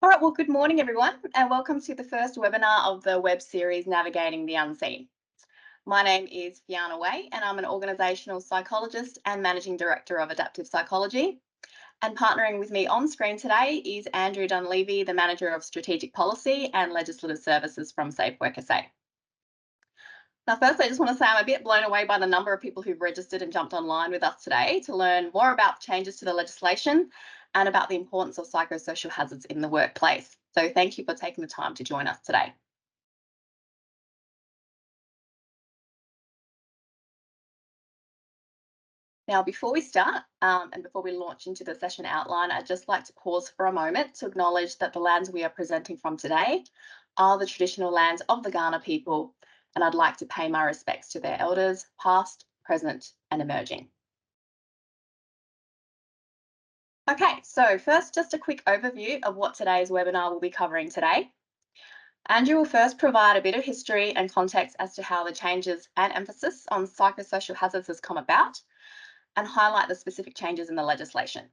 All right, well, good morning, everyone, and welcome to the first webinar of the web series, Navigating the Unseen. My name is Fiona Way, and I'm an organisational psychologist and Managing Director of Adaptive Psychology. And partnering with me on screen today is Andrew Dunleavy, the Manager of Strategic Policy and Legislative Services from SafeWork SA. Now, firstly, I just want to say I'm a bit blown away by the number of people who've registered and jumped online with us today to learn more about the changes to the legislation and about the importance of psychosocial hazards in the workplace. So thank you for taking the time to join us today. Now, before we start and before we launch into the session outline, I'd just like to pause for a moment to acknowledge that the lands we are presenting from today are the traditional lands of the Kaurna people, and I'd like to pay my respects to their elders, past, present, and emerging. Okay, so first, just a quick overview of what today's webinar will be covering today. Andrew will first provide a bit of history and context as to how the changes and emphasis on psychosocial hazards has come about and highlight the specific changes in the legislation.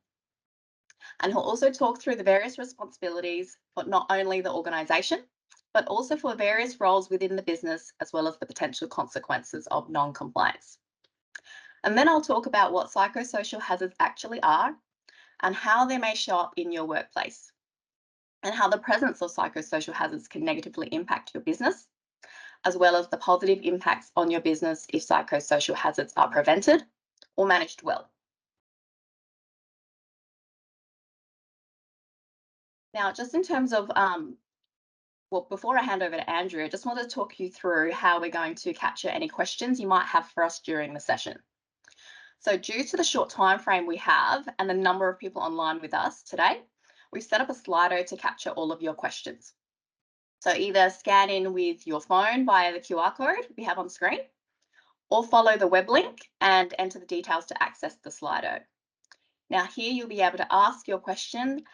And he'll also talk through the various responsibilities for not only the organisation, but also for various roles within the business, as well as the potential consequences of non-compliance. And then I'll talk about what psychosocial hazards actually are and how they may show up in your workplace, and how the presence of psychosocial hazards can negatively impact your business, as well as the positive impacts on your business if psychosocial hazards are prevented or managed well. Now, just in terms of, well, before I hand over to Andrew, I just wanted to talk you through how we're going to capture any questions you might have for us during the session. So due to the short time frame we have and the number of people online with us today, we've set up a Slido to capture all of your questions. So either scan in with your phone via the QR code we have on screen, or follow the web link and enter the details to access the Slido. Now here you'll be able to ask your question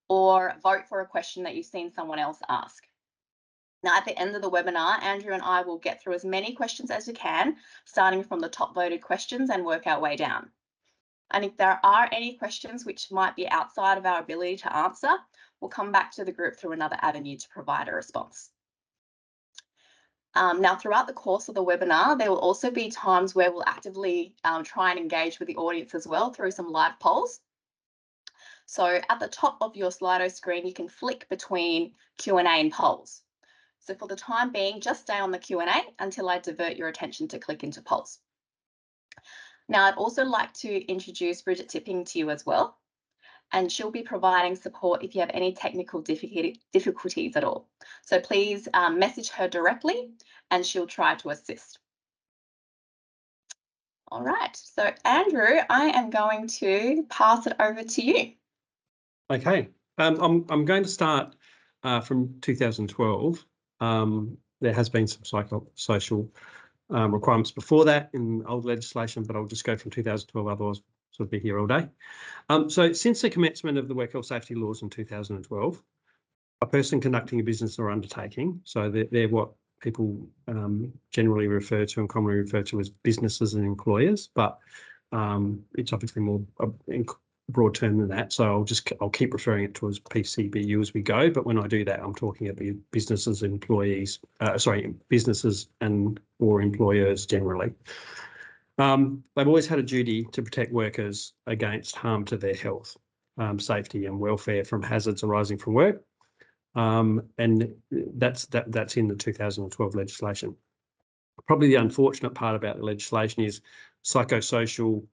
or vote for a question that you've seen someone else ask. Now, at the end of the webinar, Andrew and I will get through as many questions as we can, starting from the top voted questions and work our way down. And if there are any questions which might be outside of our ability to answer, we'll come back to the group through another avenue to provide a response. Now, throughout the course of the webinar, there will also be times where we'll actively try and engage with the audience as well through some live polls. So at the top of your Slido screen, you can flick between Q&A and polls. So for the time being, just stay on the Q&A until I divert your attention to click into polls. Now, I'd also like to introduce Bridget Tipping to you as well, and she'll be providing support if you have any technical difficulties at all. So please message her directly and she'll try to assist. All right, so Andrew, I am going to pass it over to you. Okay, I'm going to start from 2012. There has been some psychosocial requirements before that in old legislation, but I'll just go from 2012, otherwise I'll be here all day. So since the commencement of the work health safety laws in 2012, a person conducting a business or undertaking, so they're what people generally refer to and commonly refer to as businesses and employers, but it's obviously more broad term than that, so I'll keep referring it to as PCBU as we go. But when I do that, I'm talking about businesses, employees, businesses and or employers generally. They've always had a duty to protect workers against harm to their health, safety and welfare from hazards arising from work, and that's in the 2012 legislation. Probably the unfortunate part about the legislation is psychosocial.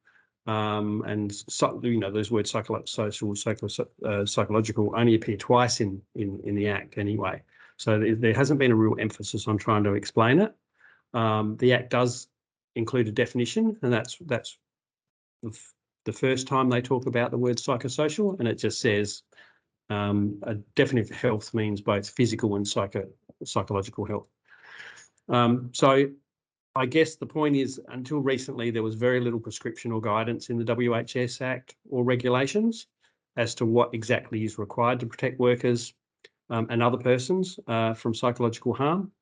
And those words psychosocial, psychological only appear twice in the Act anyway. So there hasn't been a real emphasis on trying to explain it. The Act does include a definition, and that's the first time they talk about the word psychosocial, and it just says a definition of health means both physical and psychological health. So I guess the point is, until recently, there was very little prescription or guidance in the WHS Act or regulations as to what exactly is required to protect workers and other persons from psychological harm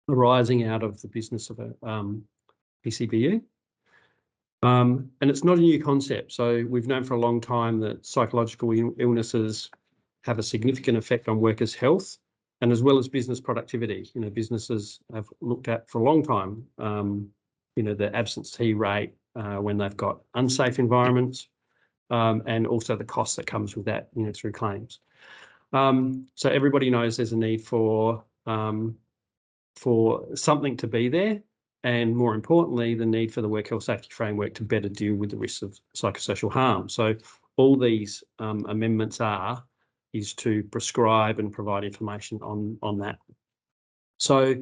arising out of the business of a PCBU. And it's not a new concept. So we've known for a long time that psychological illnesses have a significant effect on workers' health and as well as business productivity. You know, businesses have looked at for a long time, you know, the absentee rate when they've got unsafe environments, and also the cost that comes with that, you know, through claims. So everybody knows there's a need for something to be there, and more importantly, the need for the work health safety framework to better deal with the risks of psychosocial harm. So all these amendments is to prescribe and provide information on that. So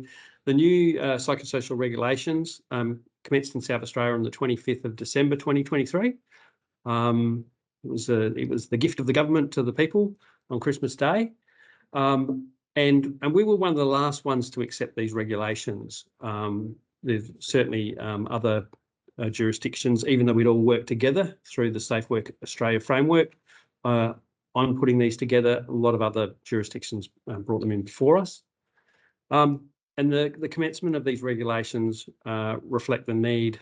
the new psychosocial regulations commenced in South Australia on the 25th of December 2023. It was the gift of the government to the people on Christmas Day. And we were one of the last ones to accept these regulations. There's certainly other jurisdictions, even though we'd all worked together through the SafeWork Australia framework on putting these together, a lot of other jurisdictions brought them in before us. And the commencement of these regulations reflect the need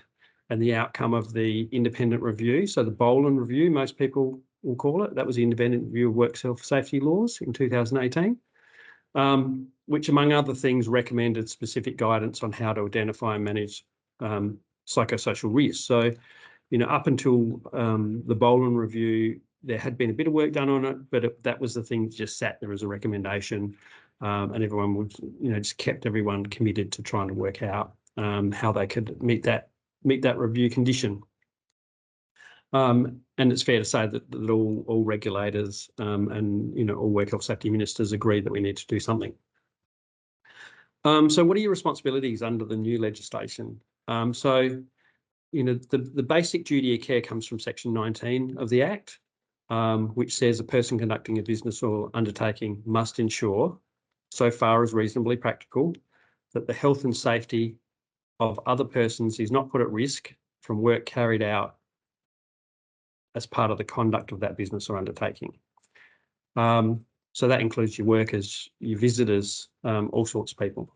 and the outcome of the independent review. So the Boland review, most people will call it, that was the independent review of work health safety laws in 2018, which among other things recommended specific guidance on how to identify and manage psychosocial risks. So, you know, up until the Boland review, there had been a bit of work done on it, but that was the thing that just sat there as a recommendation, and everyone would, you know, just kept everyone committed to trying to work out how they could meet that review condition. And it's fair to say that all regulators and, you know, all work health safety ministers agreed that we need to do something. So what are your responsibilities under the new legislation? So, you know, the basic duty of care comes from Section 19 of the Act, which says a person conducting a business or undertaking must ensure, so far as reasonably practical, that the health and safety of other persons is not put at risk from work carried out as part of the conduct of that business or undertaking. So that includes your workers, your visitors, all sorts of people.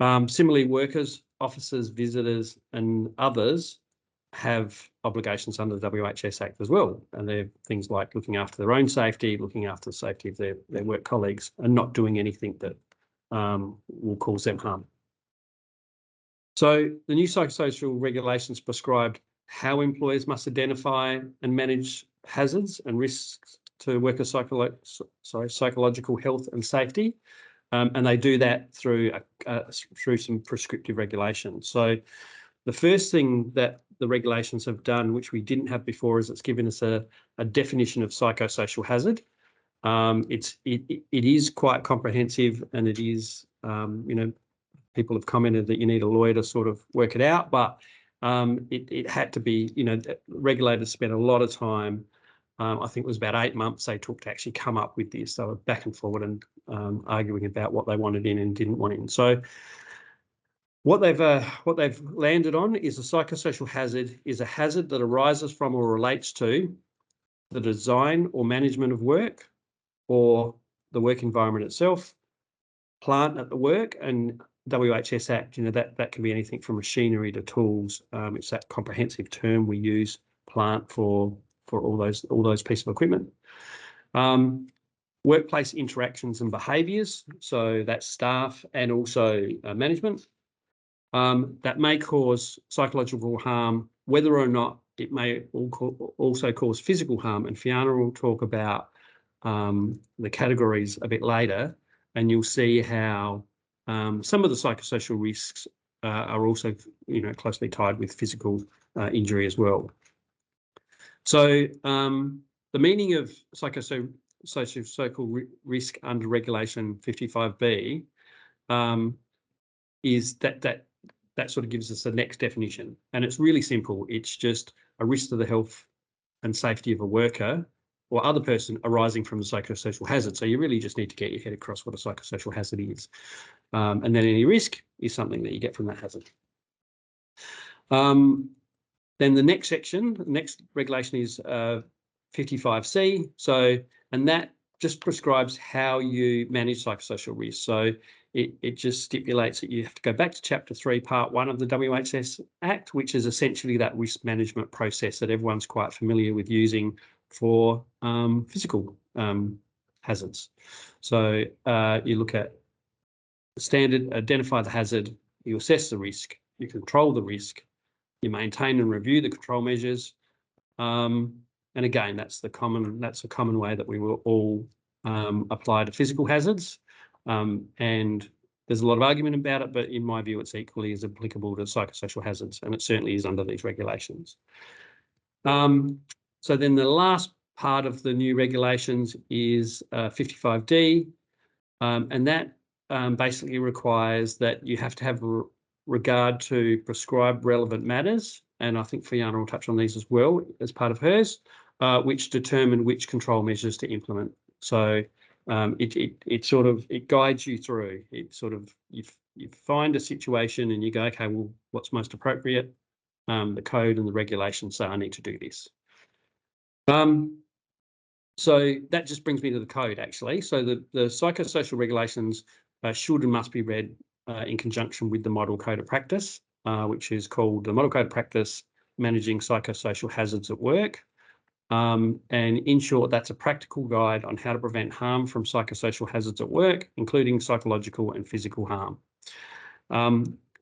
Similarly, workers, officers, visitors and others have obligations under the WHS Act as well. And they're things like looking after their own safety, looking after the safety of their work colleagues, and not doing anything that will cause them harm. So the new psychosocial regulations prescribed how employers must identify and manage hazards and risks to worker psychological health and safety. And they do that through some prescriptive regulations. So the first thing that the regulations have done, which we didn't have before, is it's given us a definition of psychosocial hazard. It is quite comprehensive, and it is, you know, people have commented that you need a lawyer to sort of work it out, but it had to be, you know, regulators spent a lot of time. I think it was about 8 months they took to actually come up with this. They were back and forward and arguing about what they wanted in and didn't want in. So what they've landed on is a psychosocial hazard is a hazard that arises from or relates to the design or management of work or the work environment itself, plant at the work, and WHS Act, you know, that can be anything from machinery to tools. It's that comprehensive term we use, plant, for all those pieces of equipment. Workplace interactions and behaviours, so that's staff and also management, that may cause psychological harm, whether or not it may also cause physical harm. And Fiona will talk about the categories a bit later, and you'll see how some of the psychosocial risks are also, you know, closely tied with physical injury as well. So the meaning of psychosocial risk under Regulation 55B is that sort of gives us the next definition, and it's really simple. It's just a risk to the health and safety of a worker or other person arising from a psychosocial hazard. So you really just need to get your head across what a psychosocial hazard is. And then any risk is something that you get from that hazard. Then the next section, the next regulation is 55C. So, and that just prescribes how you manage psychosocial risk. So it just stipulates that you have to go back to Chapter 3, Part 1 of the WHS Act, which is essentially that risk management process that everyone's quite familiar with using for physical hazards. So you look at the standard, identify the hazard, you assess the risk, you control the risk, you maintain and review the control measures. And again, that's a common way that we will all apply to physical hazards. And there's a lot of argument about it, but in my view, it's equally as applicable to psychosocial hazards, and it certainly is under these regulations. So then the last part of the new regulations is 55D, and that basically requires that you have to have regard to prescribed relevant matters, and I think Fiona will touch on these as well as part of hers, which determine which control measures to implement. So it guides you through. It sort of you find a situation and you go, okay, well, what's most appropriate? The code and the regulations say I need to do this. So that just brings me to the code, actually. So the psychosocial regulations should and must be read in conjunction with the Model Code of Practice, which is called the Model Code of Practice Managing Psychosocial Hazards at Work. And in short, that's a practical guide on how to prevent harm from psychosocial hazards at work, including psychological and physical harm.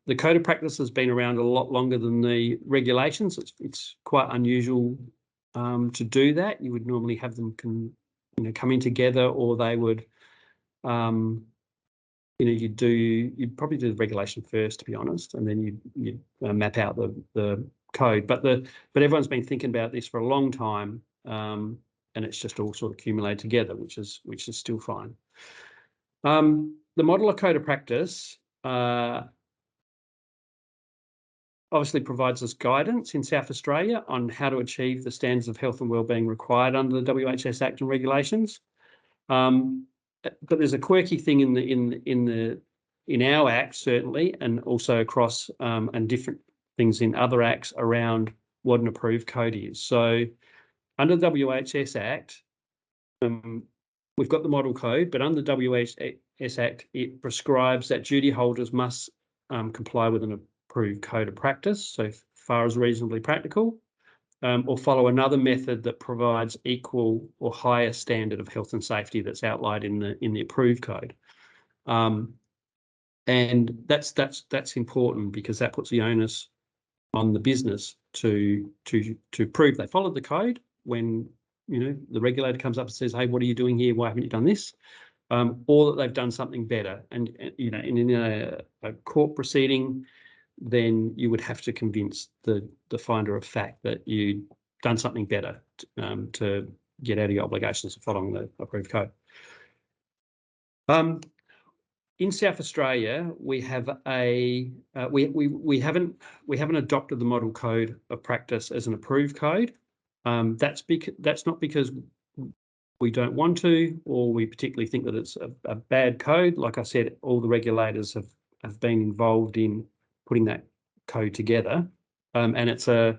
The Code of Practice has been around a lot longer than the regulations. It's quite unusual to do that. You would normally have them come in together, or they would, you'd probably do the regulation first, to be honest, and then you'd map out the code. But everyone's been thinking about this for a long time, and it's just all sort of accumulated together, which is still fine. The Model of Code of Practice obviously provides us guidance in South Australia on how to achieve the standards of health and wellbeing required under the WHS Act and regulations. But there's a quirky thing in our Act, certainly, and also across and different things in other acts around what an approved code is. So under the WHS Act, we've got the model code, but under the WHS Act, it prescribes that duty holders must comply with an approved code of practice, so far as reasonably practical, or follow another method that provides equal or higher standard of health and safety that's outlined in the approved code. And that's important because that puts the onus on the business to prove they followed the code when the regulator comes up and says, hey, what are you doing here? Why haven't you done this? Or that they've done something better. And in a court proceeding, then you would have to convince the finder of fact that you'd done something better to get out of your obligations of following the approved code. In South Australia, we have we haven't adopted the Model Code of Practice as an approved code. That's not because we don't want to, or we particularly think that it's a bad code. Like I said, all the regulators have been involved in putting that code together, and it's a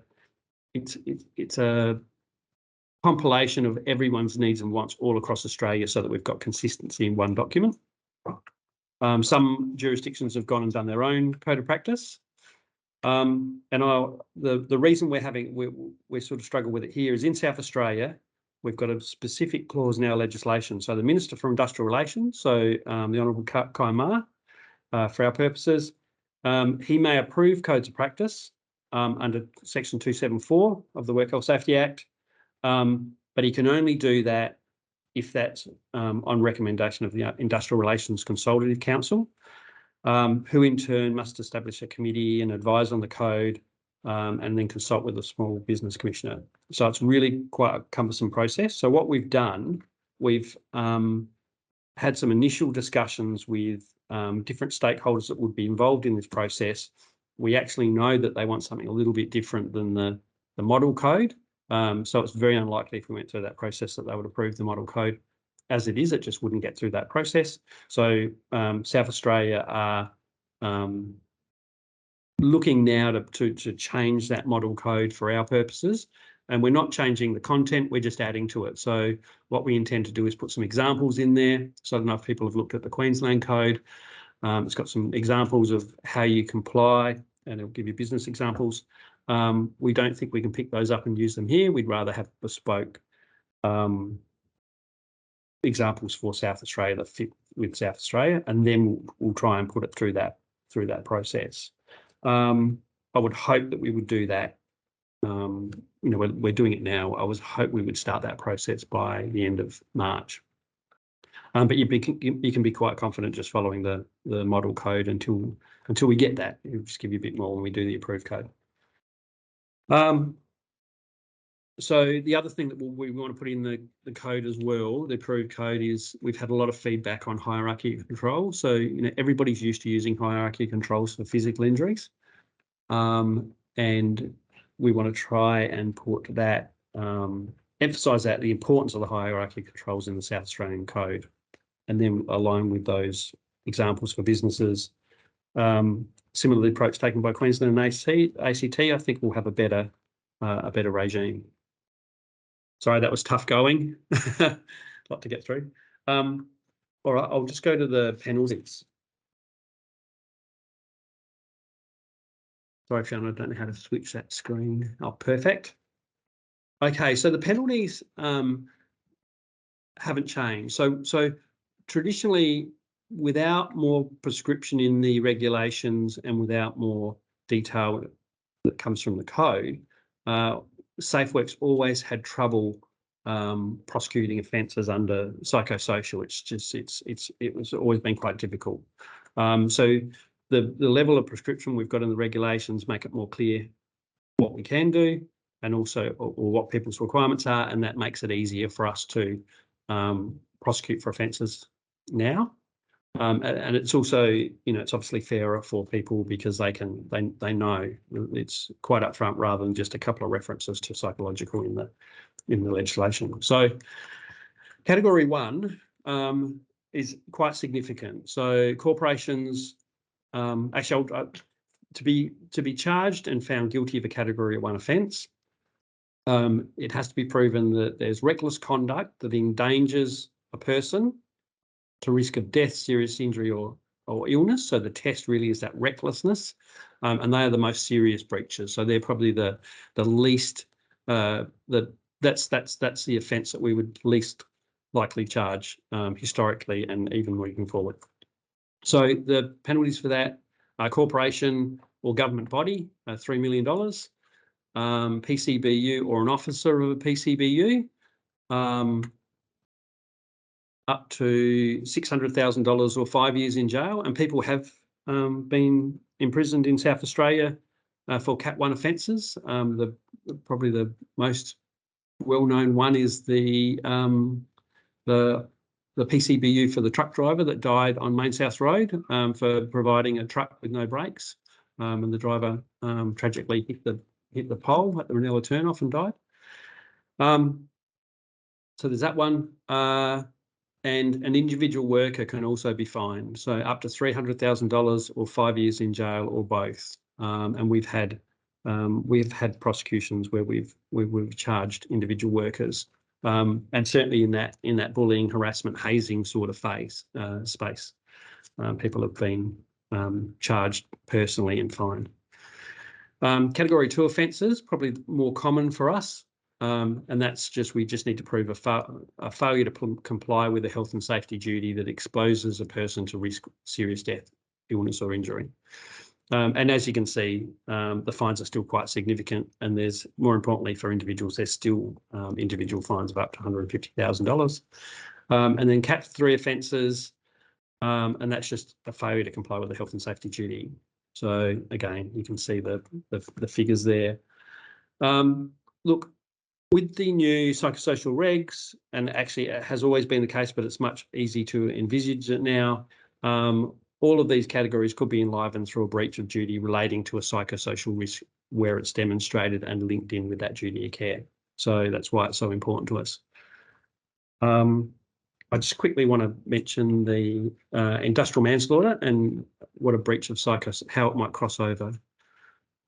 compilation of everyone's needs and wants all across Australia, so that we've got consistency in one document. Some jurisdictions have gone and done their own code of practice, and the reason we sort of struggle with it here is in South Australia. We've got a specific clause in our legislation. So the Minister for Industrial Relations, so the Honourable Kai Ma, for our purposes, he may approve codes of practice under Section 274 of the Work Health Safety Act, but he can only do that if that's on recommendation of the Industrial Relations Consultative Council, who in turn must establish a committee and advise on the code, and then consult with the Small Business Commissioner. So it's really quite a cumbersome process. So what we've done, we've had some initial discussions with different stakeholders that would be involved in this process. We actually know that they want something a little bit different than the model code. So it's very unlikely if we went through that process that they would approve the model code as it is. It just wouldn't get through that process. So South Australia are looking now to change that model code for our purposes, and we're not changing the content, we're just adding to it. So what we intend to do is put some examples in there. So I don't know if people have looked at the Queensland code. It's got some examples of how you comply, and it'll give you business examples. We don't think we can pick those up and use them here. We'd rather have bespoke examples for South Australia that fit with South Australia, and then we'll try and put it through that process. I would hope that we would do that. We're doing it now. I was hope we would start that process by the end of March. But you can be quite confident just following the model code until we get that. It'll just give you a bit more when we do the approved code. So the other thing that we want to put in the code as well, the approved code, is we've had a lot of feedback on hierarchy of control. So everybody's used to using hierarchy controls for physical injuries, and we want to try and put that, emphasise that the importance of the hierarchy controls in the South Australian Code, and then align with those examples for businesses. Similar to the approach taken by Queensland and ACT, I think we'll have a better regime. Sorry, that was tough going. A lot to get through. All right, I'll just go to the penalties. Sorry, Fiona, I don't know how to switch that screen. Oh, perfect. Okay, so the penalties haven't changed. So traditionally, without more prescription in the regulations and without more detail that comes from the code, SafeWorks always had trouble prosecuting offences under psychosocial. It was always been quite difficult. So the level of prescription we've got in the regulations make it more clear what we can do, and also or what people's requirements are, and that makes it easier for us to prosecute for offences now. And it's also, it's obviously fairer for people because they know it's quite upfront rather than just a couple of references to psychological in the legislation. So category 1 is quite significant. So corporations, actually, to be charged and found guilty of a category 1 offence, it has to be proven that there's reckless conduct that endangers a person to risk of death, serious injury, or illness. So the test really is that recklessness, and they are the most serious breaches. So they're probably the least. That's the offence that we would least likely charge historically, and even moving forward. So the penalties for that are corporation or government body, $3 million, PCBU or an officer of a PCBU, up to $600,000 or 5 years in jail, and people have been imprisoned in South Australia for Cat 1 offences. Probably the most well-known one is the PCBU for the truck driver that died on Main South Road for providing a truck with no brakes, and the driver tragically hit the pole at the Ranella turnoff and died. So there's that one. And an individual worker can also be fined, so up to $300,000 or 5 years in jail, or both. And we've had prosecutions where we've charged individual workers, and certainly in that bullying, harassment, hazing sort of space, people have been charged personally and fined. Category 2 offences, probably more common for us. And that's we just need to prove a failure to comply with a health and safety duty that exposes a person to risk serious death, illness, or injury. And as you can see, the fines are still quite significant, and there's, more importantly for individuals, there's still individual fines of up to $150,000. And then Cat 3 offences, and that's just a failure to comply with the health and safety duty. So again, you can see the figures there. Look, with the new psychosocial regs, and actually it has always been the case, but it's much easier to envisage it now, all of these categories could be enlivened through a breach of duty relating to a psychosocial risk where it's demonstrated and linked in with that duty of care. So that's why it's so important to us. I just quickly want to mention the industrial manslaughter and what a breach of how it might cross over.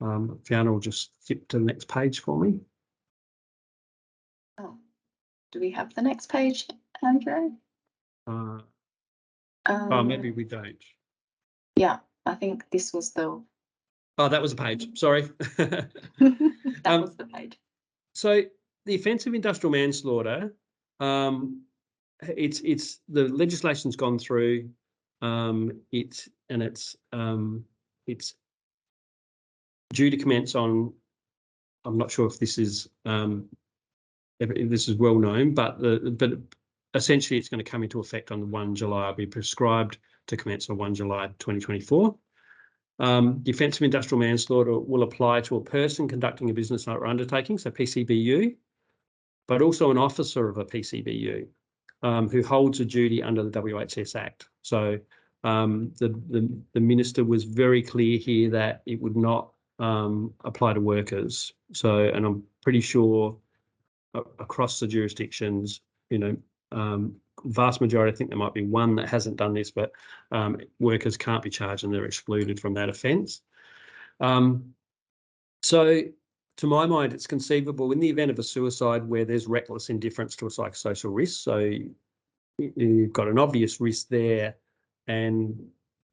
Fiona will just skip to the next page for me. Oh, do we have the next page, Andrew? Maybe we don't. Yeah, I think this was the... Oh, that was a page. Sorry. That was the page. So the offence of industrial manslaughter, it's the legislation's gone through. It's due to commence on. I'm not sure if this is well known, but essentially it's going to come into effect on 1 July. It'll be prescribed to commence on 1 July 2024. The offence of industrial manslaughter will apply to a person conducting a business or undertaking, so PCBU, but also an officer of a PCBU who holds a duty under the WHS Act. So the minister was very clear here that it would not apply to workers. So, and I'm pretty sure across the jurisdictions, vast majority, I think there might be one that hasn't done this, but workers can't be charged and they're excluded from that offence. So to my mind, it's conceivable in the event of a suicide where there's reckless indifference to a psychosocial risk. So you've got an obvious risk there and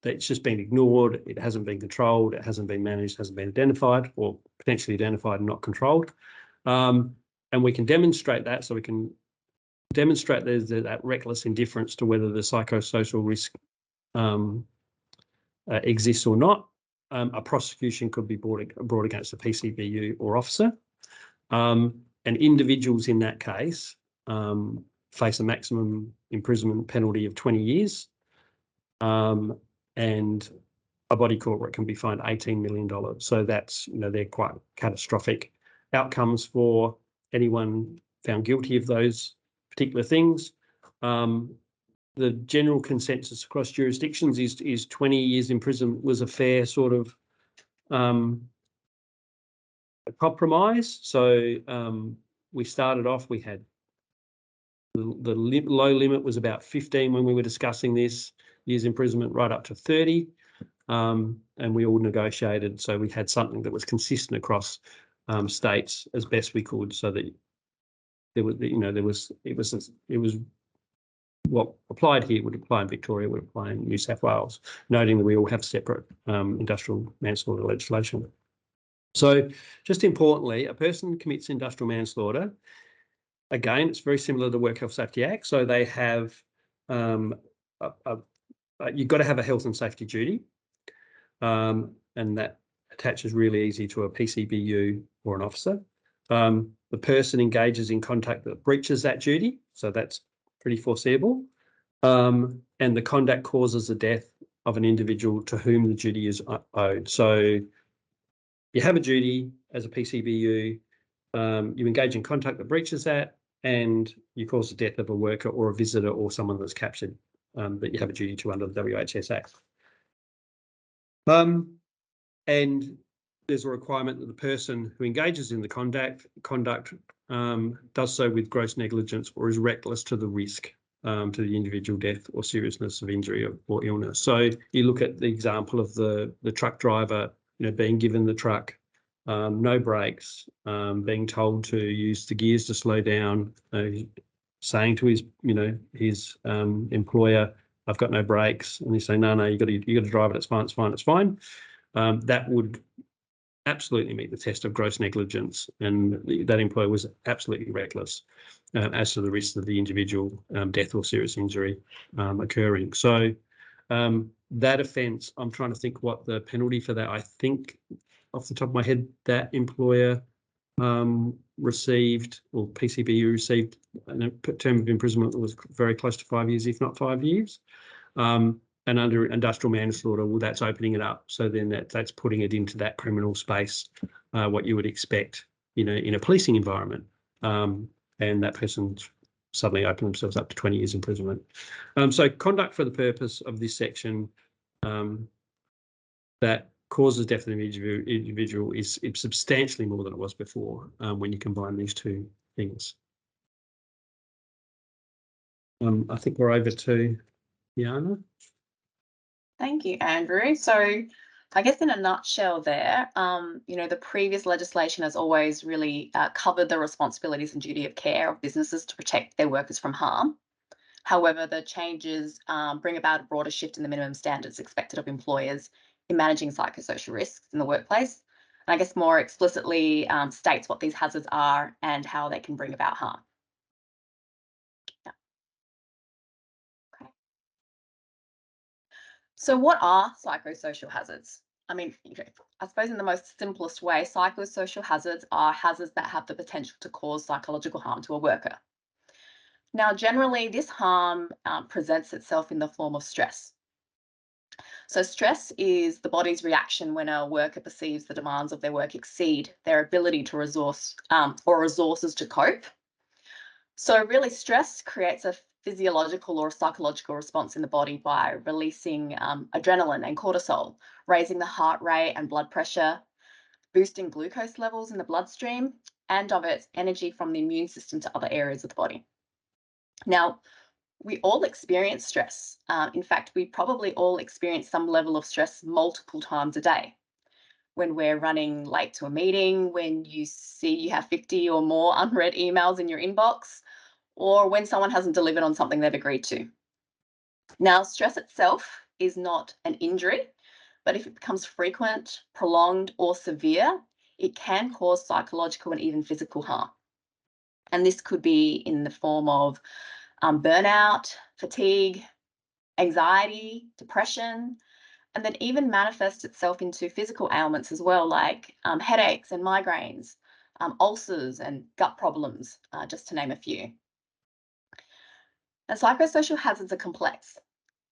it's just been ignored, it hasn't been controlled, it hasn't been managed, hasn't been identified, or potentially identified and not controlled. And we can demonstrate that, so we can demonstrate there's that reckless indifference to whether the psychosocial risk exists or not. A prosecution could be brought against a PCBU or officer. And individuals in that case face a maximum imprisonment penalty of 20 years. And a body corporate can be fined $18 million. So that's, they're quite catastrophic outcomes for anyone found guilty of those particular things. The general consensus across jurisdictions is 20 years in prison was a fair sort of compromise. So we started off, we had the low limit was about 15 when we were discussing this, years imprisonment right up to 30. And we all negotiated, so we had something that was consistent across states as best we could, so that there was, it was what applied here would apply in Victoria, would apply in New South Wales, noting that we all have separate industrial manslaughter legislation. So just importantly, a person commits industrial manslaughter. Again, it's very similar to the Work Health Safety Act. So they have, you've got to have a health and safety duty. And that attaches really easy to a PCBU or an officer. The person engages in conduct that breaches that duty, so that's pretty foreseeable. And the conduct causes the death of an individual to whom the duty is owed. So you have a duty as a PCBU, you engage in conduct that breaches that, and you cause the death of a worker or a visitor or someone that's captured that you have a duty to under the WHS Act. And there's a requirement that the person who engages in the conduct does so with gross negligence or is reckless to the risk to the individual death or seriousness of injury or illness. So you look at the example of the truck driver, being given the truck, no brakes, being told to use the gears to slow down, saying to his employer, "I've got no brakes," and they say, "No, you got to drive it. It's fine. It's fine. It's fine." That would absolutely meet the test of gross negligence, and that employer was absolutely reckless as to the risk of the individual death or serious injury occurring. So that offence, I'm trying to think what the penalty for that. I think off the top of my head, that employer received, or PCBU received, a term of imprisonment that was very close to 5 years, if not 5 years. And under industrial manslaughter, well, that's opening it up. So then that's putting it into that criminal space, what you would expect, in a policing environment. And that person's suddenly opened themselves up to 20 years imprisonment. So conduct for the purpose of this section that causes death of an individual is substantially more than it was before when you combine these two things. I think we're over to Jana. Thank you, Andrew. So I guess in a nutshell there, the previous legislation has always really covered the responsibilities and duty of care of businesses to protect their workers from harm. However, the changes bring about a broader shift in the minimum standards expected of employers in managing psychosocial risks in the workplace. And I guess more explicitly states what these hazards are and how they can bring about harm. So what are psychosocial hazards? I mean, I suppose in the most simplest way, psychosocial hazards are hazards that have the potential to cause psychological harm to a worker. Now, generally, this harm presents itself in the form of stress. So stress is the body's reaction when a worker perceives the demands of their work exceed their ability to resource or resources to cope. So really stress creates a physiological or psychological response in the body by releasing adrenaline and cortisol, raising the heart rate and blood pressure, boosting glucose levels in the bloodstream, and diverts energy from the immune system to other areas of the body. Now, we all experience stress. In fact, we probably all experience some level of stress multiple times a day. When we're running late to a meeting, when you see you have 50 or more unread emails in your inbox, or when someone hasn't delivered on something they've agreed to. Now, stress itself is not an injury, but if it becomes frequent, prolonged, or severe, it can cause psychological and even physical harm. And this could be in the form of burnout, fatigue, anxiety, depression, and then even manifests itself into physical ailments as well, like headaches and migraines, ulcers and gut problems, just to name a few. And psychosocial hazards are complex.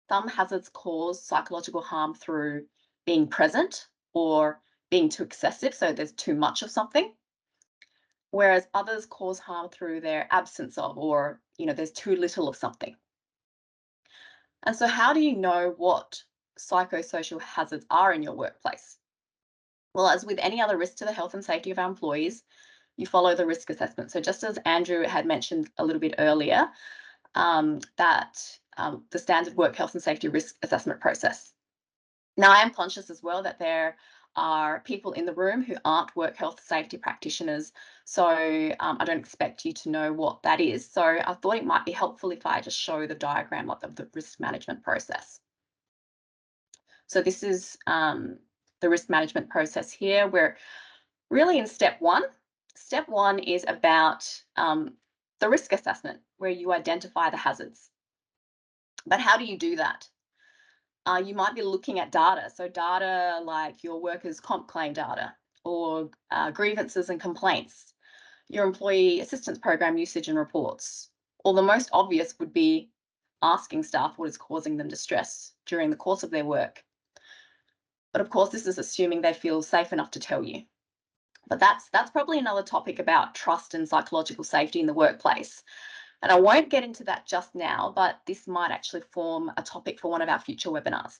Some hazards cause psychological harm through being present or being too excessive, so there's too much of something, whereas others cause harm through their absence of, or there's too little of something. And so how do you know what psychosocial hazards are in your workplace? Well, as with any other risk to the health and safety of our employees, you follow the risk assessment. So just as Andrew had mentioned a little bit earlier, the standard work health and safety risk assessment process. Now, I am conscious as well that there are people in the room who aren't work health safety practitioners, so I don't expect you to know what that is. So I thought it might be helpful if I just show the diagram of the risk management process. So this is the risk management process here. We're really in step one. Step one is about the risk assessment, where you identify the hazards. But how do you do that? You might be looking at data. So data like your workers' comp claim data, or grievances and complaints, your employee assistance program usage and reports. Or the most obvious would be asking staff what is causing them distress during the course of their work. But of course, this is assuming they feel safe enough to tell you. But that's probably another topic about trust and psychological safety in the workplace. And I won't get into that just now, but this might actually form a topic for one of our future webinars.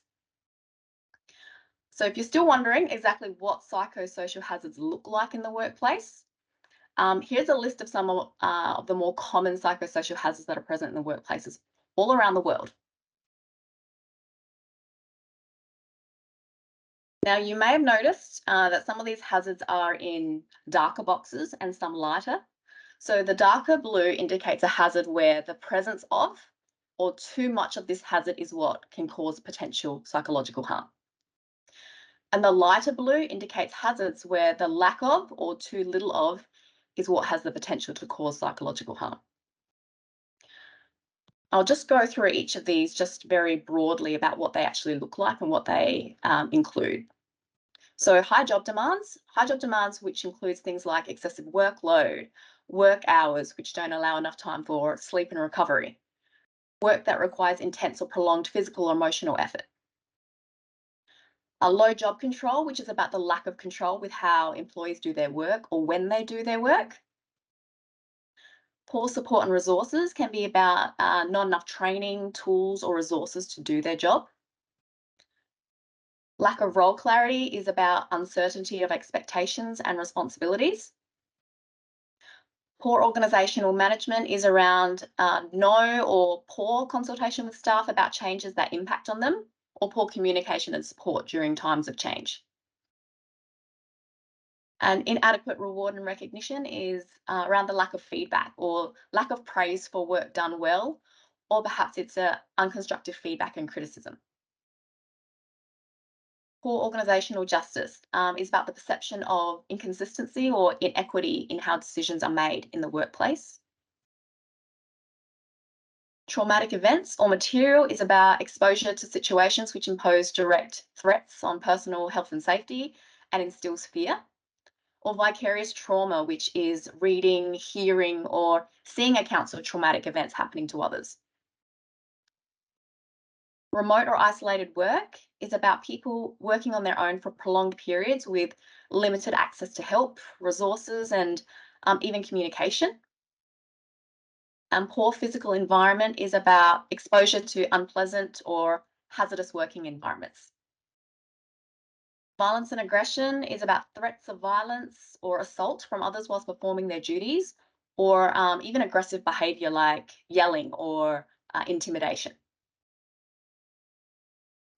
So if you're still wondering exactly what psychosocial hazards look like in the workplace, here's a list of some of the more common psychosocial hazards that are present in the workplaces all around the world. Now, you may have noticed that some of these hazards are in darker boxes and some lighter. So the darker blue indicates a hazard where the presence of or too much of this hazard is what can cause potential psychological harm. And the lighter blue indicates hazards where the lack of or too little of is what has the potential to cause psychological harm. I'll just go through each of these just very broadly about what they actually look like and what they include. So high job demands which includes things like excessive workload, work hours which don't allow enough time for sleep and recovery, work that requires intense or prolonged physical or emotional effort. A low job control, which is about the lack of control with how employees do their work or when they do their work. Poor support and resources can be about not enough training, tools, or resources to do their job. Lack of role clarity is about uncertainty of expectations and responsibilities. Poor organisational management is around no or poor consultation with staff about changes that impact on them, or poor communication and support during times of change. And inadequate reward and recognition is around the lack of feedback or lack of praise for work done well, or perhaps it's unconstructive feedback and criticism. Poor organisational justice is about the perception of inconsistency or inequity in how decisions are made in the workplace. Traumatic events or material is about exposure to situations which impose direct threats on personal health and safety and instills fear. Or vicarious trauma, which is reading, hearing, or seeing accounts of traumatic events happening to others. Remote or isolated work is about people working on their own for prolonged periods with limited access to help, resources, and even communication. And poor physical environment is about exposure to unpleasant or hazardous working environments. Violence and aggression is about threats of violence or assault from others whilst performing their duties, or even aggressive behaviour like yelling or intimidation.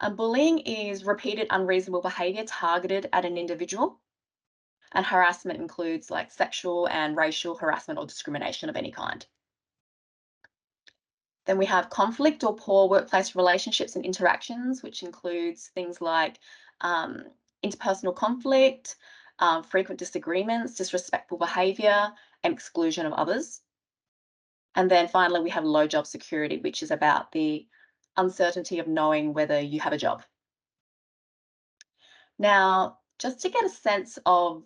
And bullying is repeated unreasonable behaviour targeted at an individual. And harassment includes like sexual and racial harassment or discrimination of any kind. Then we have conflict or poor workplace relationships and interactions, which includes things like interpersonal conflict, frequent disagreements, disrespectful behaviour, and exclusion of others. And then finally, we have low job security, which is about the uncertainty of knowing whether you have a job. Now, just to get a sense of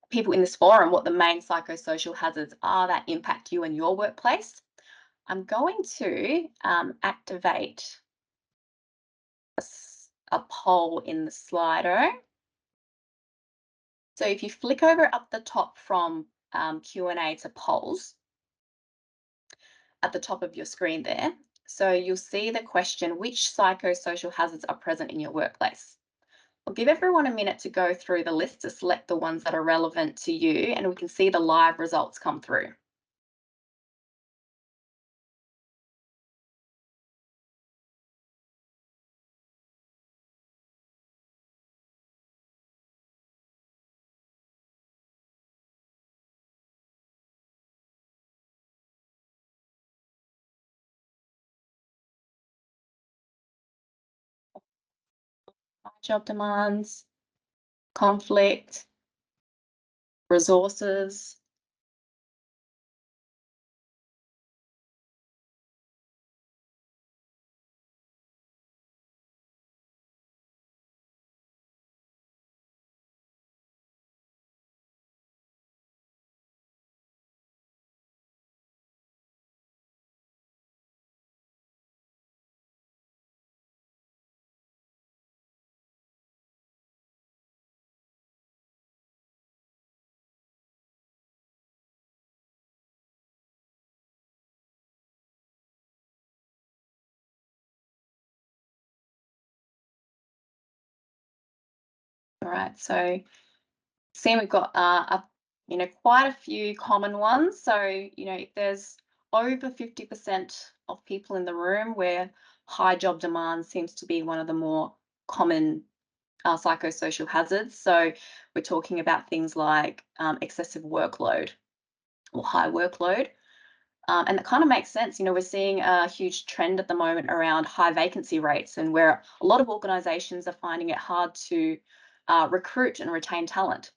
people in this forum, what the main psychosocial hazards are that impact you and your workplace, I'm going to activate a poll in the Slido. So if you flick over up the top from Q&A to polls at the top of your screen there, so you'll see the question, which psychosocial hazards are present in your workplace? I'll give everyone a minute to go through the list to select the ones that are relevant to you, and we can see the live results come through. Job demands, conflict, resources. All right, so seeing we've got quite a few common ones. So if there's over 50% of people in the room where high job demand seems to be one of the more common psychosocial hazards. So we're talking about things like excessive workload or high workload. And that kind of makes sense. We're seeing a huge trend at the moment around high vacancy rates, and where a lot of organizations are finding it hard to recruit and retain talent,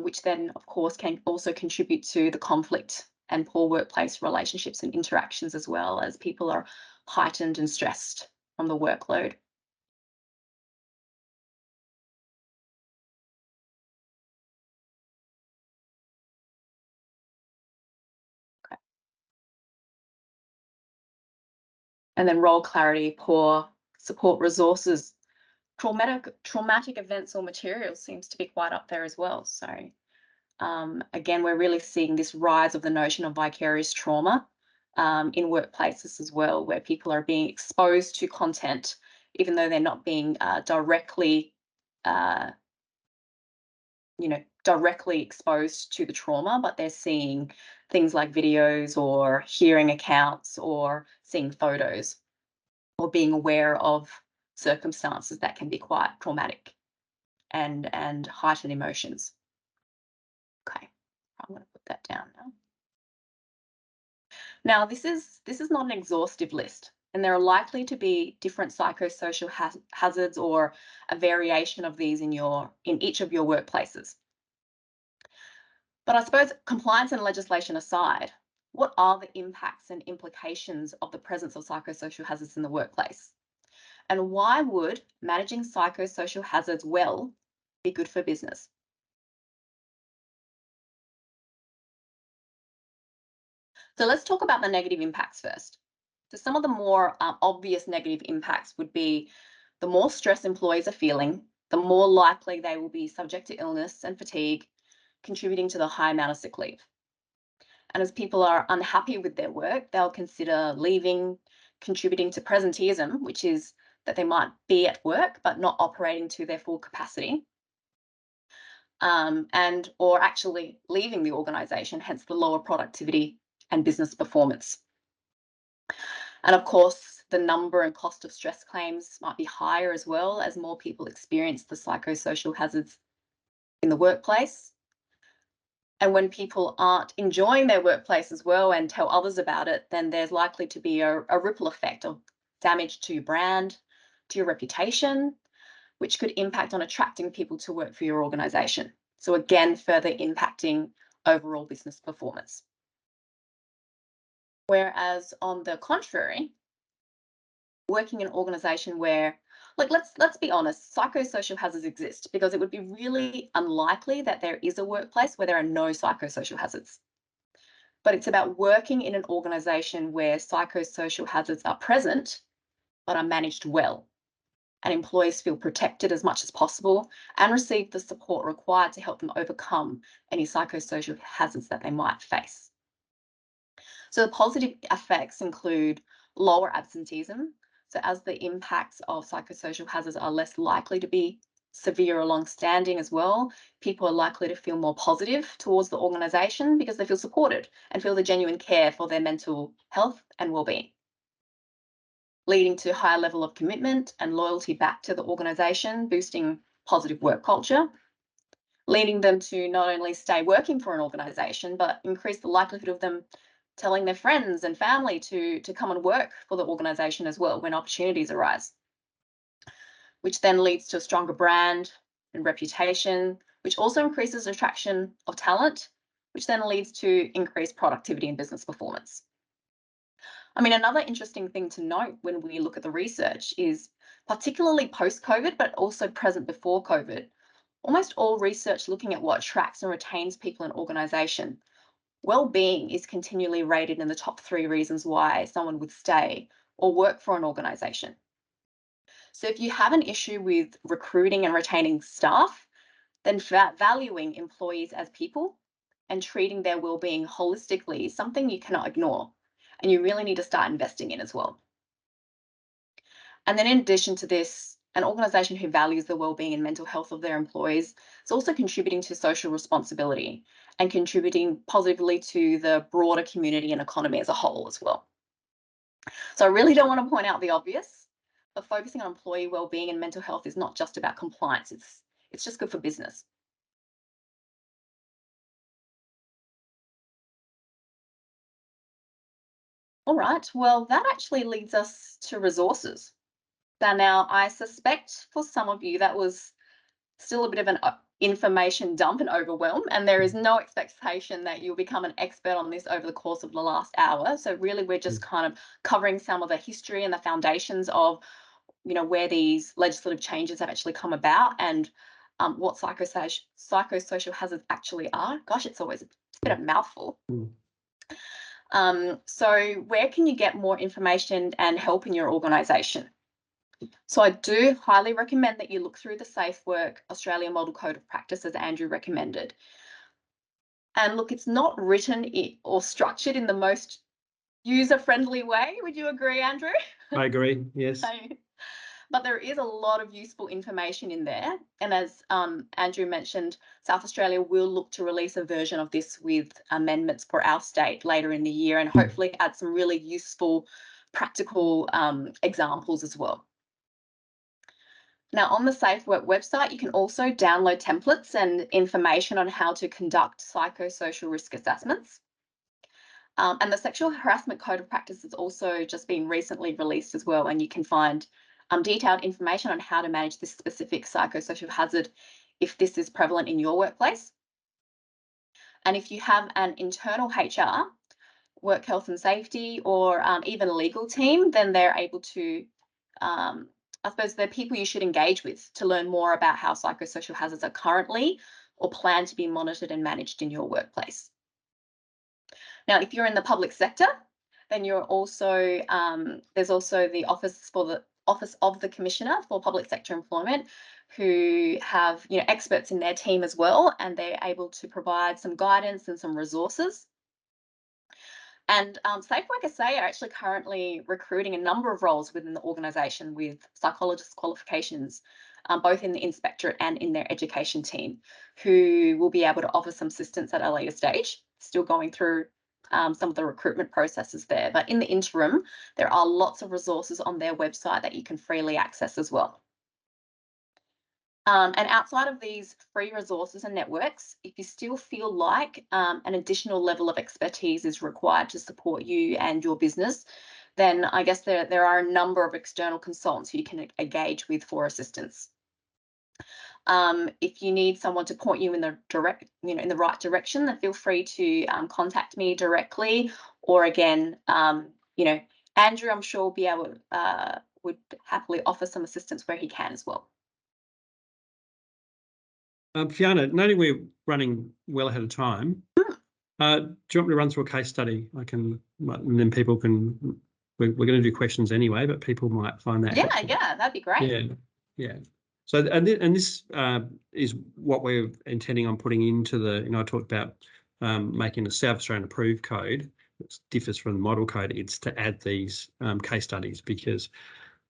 which then, of course, can also contribute to the conflict and poor workplace relationships and interactions, as well as people are heightened and stressed from the workload. Okay. And then role clarity, poor support resources, traumatic events or materials seems to be quite up there as well. So again, we're really seeing this rise of the notion of vicarious trauma in workplaces as well, where people are being exposed to content, even though they're not being directly exposed to the trauma, but they're seeing things like videos or hearing accounts or seeing photos or being aware of circumstances that can be quite traumatic and heighten emotions. Okay, I'm going to put that down now. Now, this is not an exhaustive list, and there are likely to be different psychosocial hazards or a variation of these in each of your workplaces. But I suppose compliance and legislation aside, what are the impacts and implications of the presence of psychosocial hazards in the workplace? And why would managing psychosocial hazards well be good for business? So let's talk about the negative impacts first. So some of the more obvious negative impacts would be the more stress employees are feeling, the more likely they will be subject to illness and fatigue, contributing to the high amount of sick leave. And as people are unhappy with their work, they'll consider leaving, contributing to presenteeism, which is that they might be at work but not operating to their full capacity, and or actually leaving the organisation, hence the lower productivity and business performance. And of course, the number and cost of stress claims might be higher as well as more people experience the psychosocial hazards in the workplace. And when people aren't enjoying their workplace as well and tell others about it, then there's likely to be a ripple effect of damage to your brand, to your reputation, which could impact on attracting people to work for your organisation. So again, further impacting overall business performance. Whereas on the contrary, working in an organisation where, like, let's be honest, psychosocial hazards exist because it would be really unlikely that there is a workplace where there are no psychosocial hazards. But it's about working in an organisation where psychosocial hazards are present but are managed well, and employees feel protected as much as possible and receive the support required to help them overcome any psychosocial hazards that they might face. So the positive effects include lower absenteeism. So as the impacts of psychosocial hazards are less likely to be severe or long-standing as well, people are likely to feel more positive towards the organisation because they feel supported and feel the genuine care for their mental health and well-being, leading to a higher level of commitment and loyalty back to the organisation, boosting positive work culture, leading them to not only stay working for an organisation, but increase the likelihood of them telling their friends and family to come and work for the organisation as well when opportunities arise, which then leads to a stronger brand and reputation, which also increases attraction of talent, which then leads to increased productivity and business performance. I mean, another interesting thing to note when we look at the research is particularly post-COVID, but also present before COVID, almost all research looking at what attracts and retains people in organisation, well-being is continually rated in the top 3 reasons why someone would stay or work for an organisation. So if you have an issue with recruiting and retaining staff, then valuing employees as people and treating their well-being holistically is something you cannot ignore, and you really need to start investing in as well. And then in addition to this, an organisation who values the well-being and mental health of their employees is also contributing to social responsibility and contributing positively to the broader community and economy as a whole as well. So I really don't want to point out the obvious, but focusing on employee well-being and mental health is not just about compliance, it's just good for business. All right, well, that actually leads us to resources. Now, I suspect for some of you that was still a bit of an information dump and overwhelm, and there is no expectation that you'll become an expert on this over the course of the last hour. So really, we're just kind of covering some of the history and the foundations of, where these legislative changes have actually come about and what psychosocial hazards actually are. Gosh, it's a bit of a mouthful. So where can you get more information and help in your organisation? So I do highly recommend that you look through the SafeWork Australia Model Code of Practice as Andrew recommended. And look, it's not written or structured in the most user-friendly way. Would you agree, Andrew? I agree, yes. But there is a lot of useful information in there. And as Andrew mentioned, South Australia will look to release a version of this with amendments for our state later in the year and hopefully add some really useful, practical examples as well. Now, on the SafeWork website, you can also download templates and information on how to conduct psychosocial risk assessments. And the Sexual Harassment Code of Practice has also just been recently released as well, and you can find detailed information on how to manage this specific psychosocial hazard if this is prevalent in your workplace. And if you have an internal HR, work health and safety, or even a legal team, then they're able to, I suppose, they're people you should engage with to learn more about how psychosocial hazards are currently or plan to be monitored and managed in your workplace. Now, if you're in the public sector, then you're also there's also the Office of the Commissioner for Public Sector Employment, who have experts in their team as well, and they're able to provide some guidance and some resources. And SafeWork SA are actually currently recruiting a number of roles within the organisation with psychologist qualifications, both in the inspectorate and in their education team, who will be able to offer some assistance at a later stage, still going through some of the recruitment processes there. But in the interim, there are lots of resources on their website that you can freely access as well. And outside of these free resources and networks, if you still feel like an additional level of expertise is required to support you and your business, then I guess there are a number of external consultants who you can engage with for assistance. If you need someone to point you in the in the right direction, then feel free to contact me directly. Or again, Andrew, I'm sure, would happily offer some assistance where he can as well. Fiona, noting we're running well ahead of time, do you want me to run through a case study? And then people can. We're going to do questions anyway, but people might find that helpful. Yeah, that'd be great. Yeah. So this is what we're intending on putting into the. I talked about making a South Australian approved code that differs from the model code. It's to add these case studies because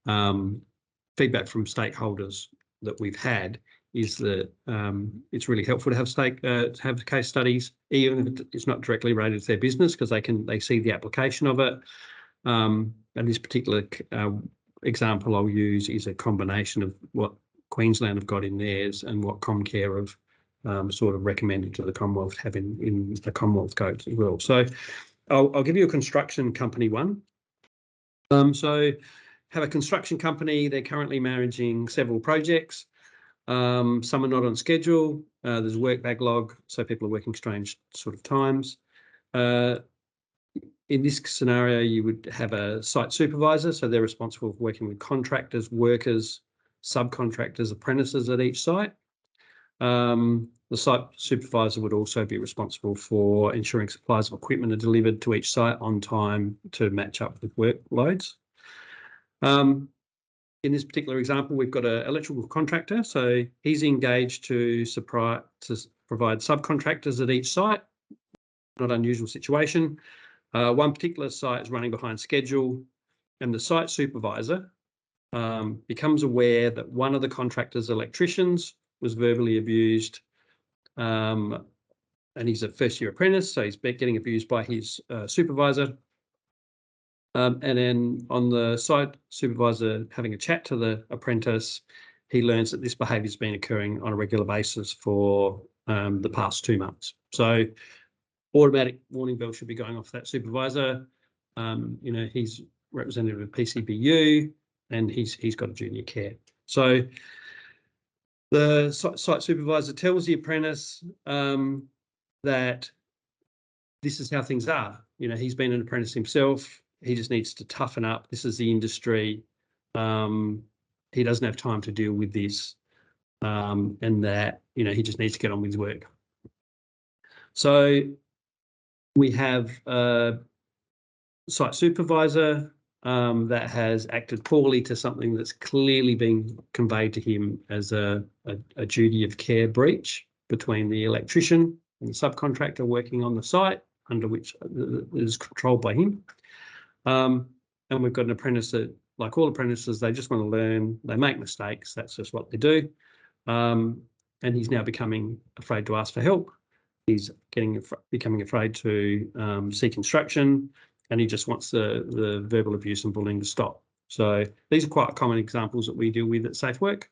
feedback from stakeholders that we've had is that it's really helpful to have case studies, even if it's not directly related to their business, because they see the application of it. And this particular example I'll use is a combination of what Queensland have got in theirs and what Comcare have sort of recommended to the Commonwealth to have in the Commonwealth codes as well. So I'll give you a construction company one. So have a construction company. They're currently managing several projects. Some are not on schedule. There's a work backlog, so people are working strange sort of times. In this scenario, you would have a site supervisor, so they're responsible for working with contractors, workers, subcontractors, apprentices at each site. The site supervisor would also be responsible for ensuring supplies of equipment are delivered to each site on time to match up with workloads. In this particular example, we've got an electrical contractor, so he's engaged to provide subcontractors at each site. Not an unusual situation. One particular site is running behind schedule, and the site supervisor becomes aware that one of the contractor's electricians was verbally abused, and he's a first-year apprentice, so he's getting abused by his supervisor. And then on the site supervisor having a chat to the apprentice, he learns that this behaviour has been occurring on a regular basis for the past 2 months. So automatic warning bell should be going off that supervisor. He's representative of PCBU and he's got a junior care. So the site supervisor tells the apprentice that this is how things are. He's been an apprentice himself. He just needs to toughen up. This is the industry. He doesn't have time to deal with this, and that he just needs to get on with his work. So we have a site supervisor that has acted poorly to something that's clearly been conveyed to him as a duty of care breach between the electrician and the subcontractor working on the site, under which is controlled by him. And we've got an apprentice that, like all apprentices, they just want to learn. They make mistakes. That's just what they do. And he's now becoming afraid to ask for help. He's becoming afraid to seek instruction, and he just wants the verbal abuse and bullying to stop. So these are quite common examples that we deal with at SafeWork.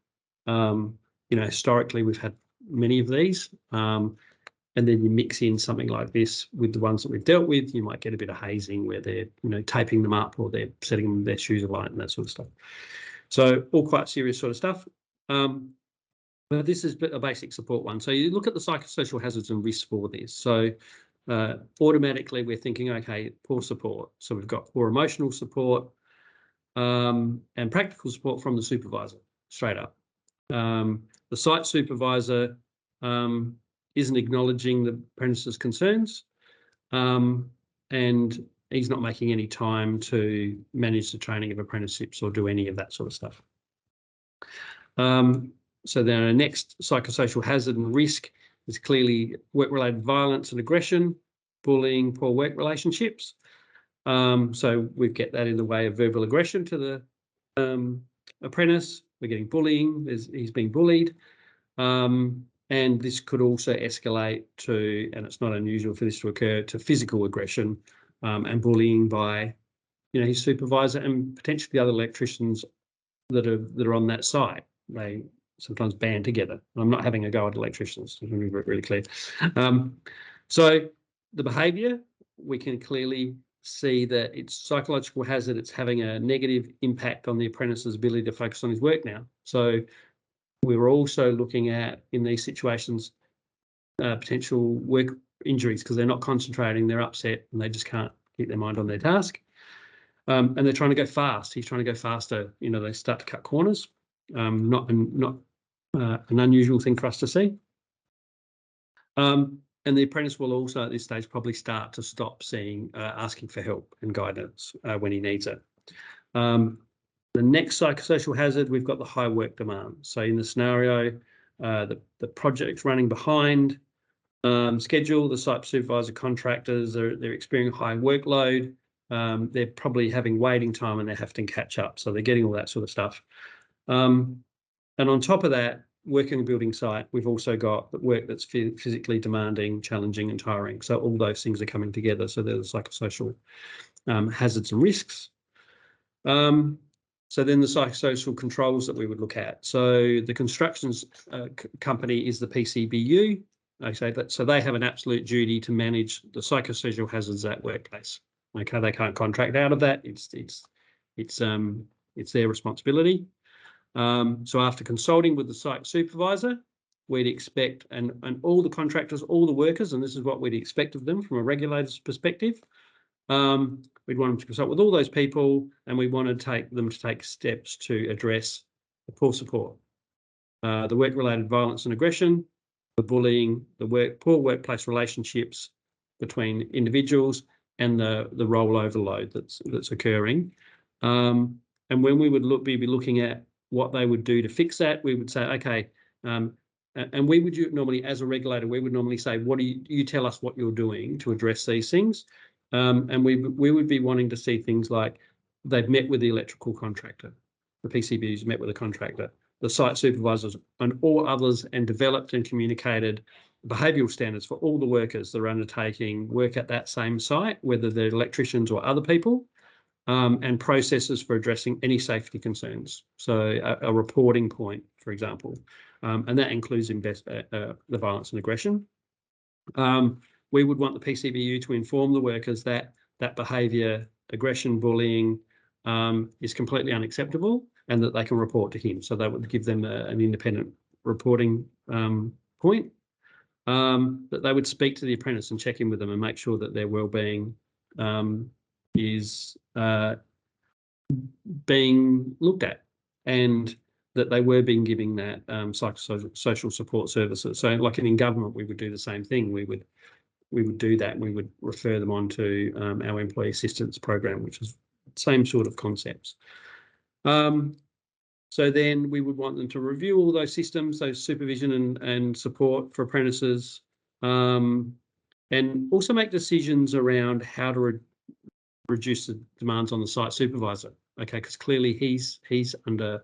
Historically, we've had many of these. And then you mix in something like this with the ones that we've dealt with, you might get a bit of hazing where they're, taping them up or they're setting their shoes alight and that sort of stuff. So all quite serious sort of stuff. But this is a basic support one. So you look at the psychosocial hazards and risks for this. So automatically we're thinking, okay, poor support. So we've got poor emotional support and practical support from the supervisor, straight up. The site supervisor isn't acknowledging the apprentice's concerns, and he's not making any time to manage the training of apprenticeships or do any of that sort of stuff. So then our next psychosocial hazard and risk is clearly work-related violence and aggression, bullying, poor work relationships. So we get that in the way of verbal aggression to the apprentice. We're getting bullying, he's being bullied. And this could also escalate to, and it's not unusual for this to occur, to physical aggression and bullying by, his supervisor and potentially the other electricians that are on that site. They sometimes band together. I'm not having a go at electricians, to be really clear. So the behaviour, we can clearly see that it's psychological hazard. It's having a negative impact on the apprentice's ability to focus on his work now. So we were also looking at, in these situations, potential work injuries because they're not concentrating, they're upset, and they just can't keep their mind on their task. And they're trying to go fast. He's trying to go faster. They start to cut corners. Not an unusual thing for us to see. And the apprentice will also, at this stage, probably start to stop asking for help and guidance when he needs it. The next psychosocial hazard, we've got the high work demand. So in the scenario, the project's running behind schedule, the site supervisor contractors, they're experiencing high workload. They're probably having waiting time and they're having to catch up. So they're getting all that sort of stuff. And on top of that, working a building site, we've also got work that's physically demanding, challenging and tiring. So all those things are coming together. So there's psychosocial hazards and risks. So then the psychosocial controls that we would look at. So the constructions company is the PCBU. Okay, so they have an absolute duty to manage the psychosocial hazards at workplace. Okay, they can't contract out of that. It's their responsibility. So after consulting with the site supervisor, we'd expect, and all the contractors, all the workers, and this is what we'd expect of them from a regulator's perspective, we'd want them to consult with all those people, and we want to take steps to address the poor support, the work-related violence and aggression, the bullying, the poor workplace relationships between individuals, and the role overload that's occurring. And when we would be looking at what they would do to fix that, we would say, okay, and we would normally, as a regulator, we would normally say, what do you tell us what you're doing to address these things? And we would be wanting to see things like they've met with the electrical contractor, the PCBs met with the contractor, the site supervisors and all others, and developed and communicated behavioural standards for all the workers that are undertaking work at that same site, whether they're electricians or other people, and processes for addressing any safety concerns. So a reporting point, for example, and that includes the violence and aggression. We would want the PCBU to inform the workers that behaviour, aggression, bullying, is completely unacceptable, and that they can report to him. So that would give them an independent reporting point. That they would speak to the apprentice and check in with them and make sure that their wellbeing is being looked at, and that they were being given that psychosocial support services. So like in government, we would do the same thing. We would do that, and we would refer them on to our employee assistance program, which is the same sort of concepts. So then we would want them to review all those systems, those supervision and support for apprentices, and also make decisions around how to reduce the demands on the site supervisor. Okay, because clearly he's under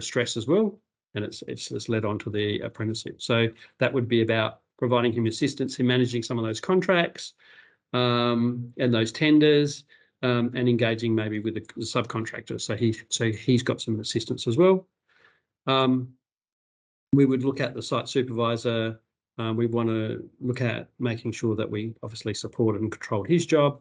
stress as well, and it's led on to the apprenticeship. So that would be about providing him assistance in managing some of those contracts and those tenders, and engaging maybe with the subcontractor. So he's got some assistance as well. We would look at the site supervisor. We want to look at making sure that we obviously supported and controlled his job,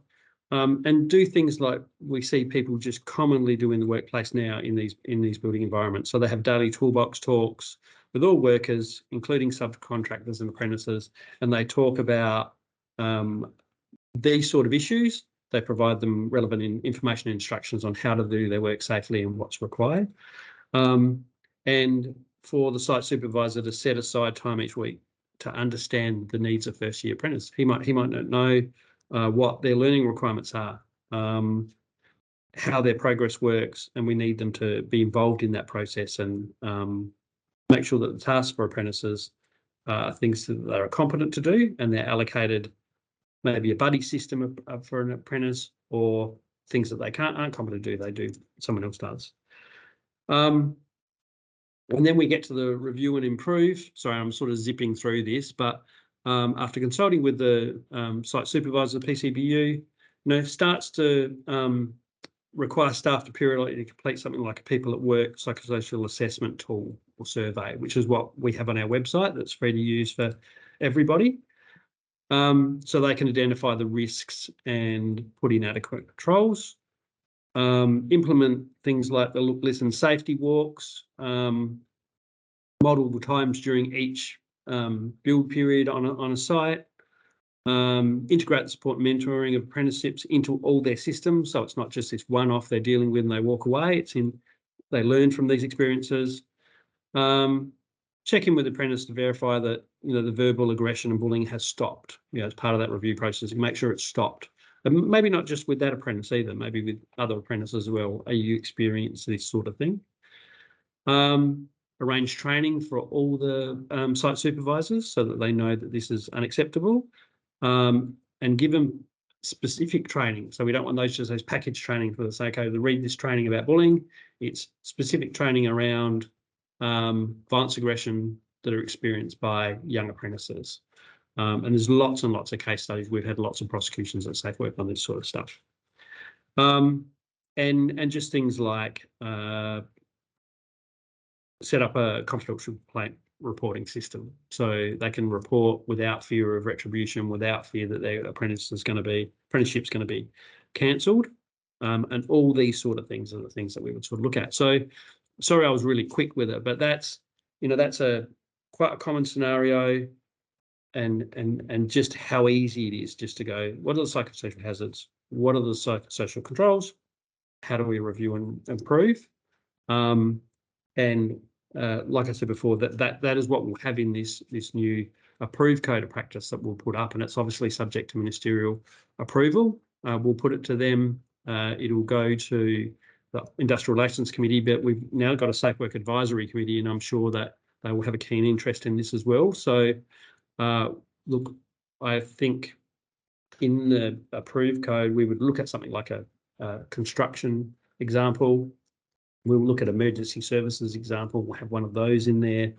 and do things like we see people just commonly do in the workplace now in these building environments. So they have daily toolbox talks with all workers, including subcontractors and apprentices, and they talk about these sort of issues. They provide them relevant information and instructions on how to do their work safely and what's required. And for the site supervisor to set aside time each week to understand the needs of first-year apprentices. He might not know what their learning requirements are, how their progress works, and we need them to be involved in that process and make sure that the tasks for apprentices are things that they are competent to do, and they're allocated maybe a buddy system for an apprentice, or things that they aren't competent to do, someone else does. And then we get to the review and improve. Sorry, I'm sort of zipping through this, but after consulting with the site supervisor, the PCBU, starts to require staff to periodically complete something like a people at work psychosocial assessment tool or survey, which is what we have on our website that's free to use for everybody. So they can identify the risks and put in adequate controls. Implement things like the look, listen, safety walks, multiple times during each build period on a site, integrate the support and mentoring of apprenticeships into all their systems, so it's not just this one-off they're dealing with and they walk away. They learn from these experiences. Check in with the apprentice to verify that the verbal aggression and bullying has stopped. As part of that review process, make sure it's stopped. And maybe not just with that apprentice either, maybe with other apprentices as well. Are you experiencing this sort of thing? Arrange training for all the site supervisors so that they know that this is unacceptable, and give them specific training. So we don't want those package training for the sake of read this training about bullying. It's specific training around violence aggression that are experienced by young apprentices. And there's lots and lots of case studies. We've had lots of prosecutions at SafeWork on this sort of stuff. And just things like set up a confidential complaint reporting system so they can report without fear of retribution, without fear that their apprenticeship's going to be cancelled, and all these sort of things are the things that we would sort of look at. So sorry I was really quick with it, but that's quite a common scenario, and just how easy it is just to go, what are the psychosocial hazards? What are the psychosocial controls? How do we review and improve? And like I said before, that is what we'll have in this new approved code of practice that we'll put up, and it's obviously subject to ministerial approval. We'll put it to them. It'll go to the Industrial Relations Committee, but we've now got a SafeWork Advisory Committee, and I'm sure that they will have a keen interest in this as well. So, look, I think in the approved code, we would look at something like a construction example. We'll look at emergency services example. We'll have one of those in there.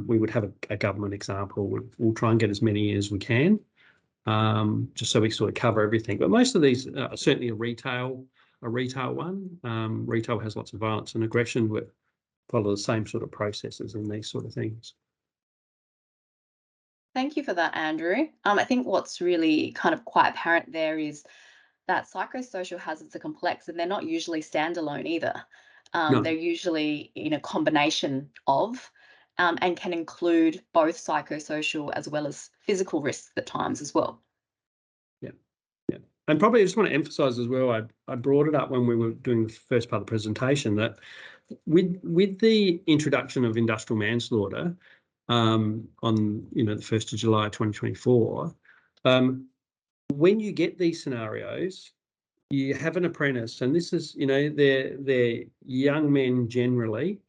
We would have a government example. We'll try and get as many as we can, just so we sort of cover everything. But most of these are certainly a retail one. Retail has lots of violence and aggression. We follow the same sort of processes and these sort of things. Thank you for that, Andrew. I think what's really kind of quite apparent there is that psychosocial hazards are complex, and they're not usually standalone either. No. They're usually in a combination of, and can include both psychosocial as well as physical risks at times as well. Yeah. And probably I just want to emphasise as well, I brought it up when we were doing the first part of the presentation, that with the introduction of industrial manslaughter on the 1st of July 2024, when you get these scenarios, you have an apprentice, and this is, they're young men generally,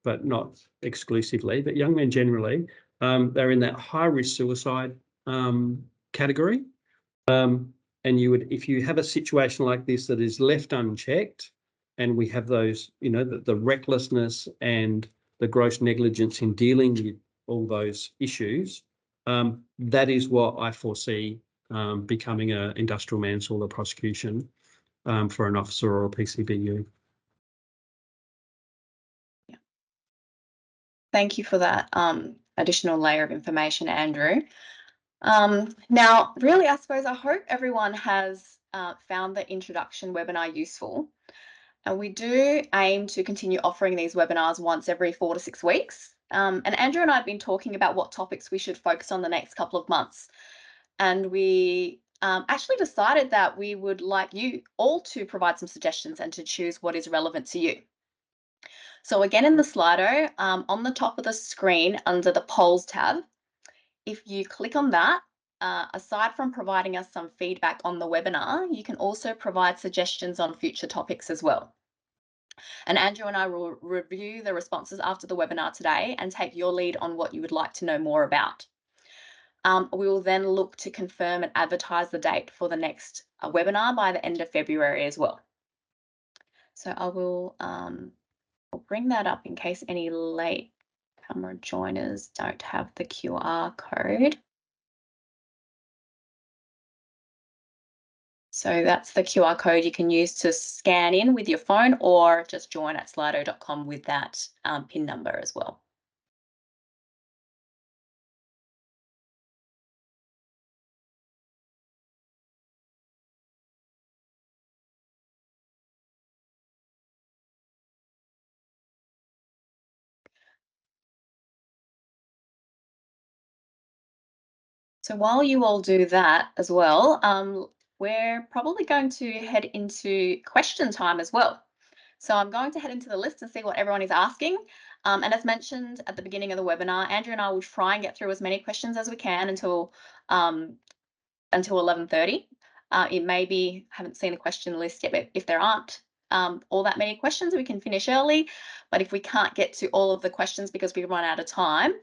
but not exclusively, but young men generally, they're in that high-risk suicide category. And if you have a situation like this that is left unchecked, and we have those, the recklessness and the gross negligence in dealing with all those issues, that is what I foresee becoming an industrial manslaughter prosecution for an officer or a PCBU. Yeah. Thank you for that additional layer of information, Andrew. Now, really, I suppose I hope everyone has found the introduction webinar useful. And we do aim to continue offering these webinars once every 4 to 6 weeks. And Andrew and I have been talking about what topics we should focus on the next couple of months. and we actually decided that we would like you all to provide some suggestions and to choose what is relevant to you. So again, in the Slido, on the top of the screen under the polls tab, if you click on that, aside from providing us some feedback on the webinar, you can also provide suggestions on future topics as well. And Andrew and I will review the responses after the webinar today and take your lead on what you would like to know more about. We will then look to confirm and advertise the date for the next webinar by the end of February as well. So I will I'll bring that up in case any late camera joiners don't have the QR code. So that's the QR code you can use to scan in with your phone or just join at slido.com with that PIN number as well. So while you all do that as well, we're probably going to head into question time as well. So I'm going to head into the list and see what everyone is asking. And as mentioned at the beginning of the webinar, Andrew and I will try and get through as many questions as we can until 11:30. It may be, haven't seen the question list yet, but if there aren't all that many questions, we can finish early. But if we can't get to all of the questions because we run out of time,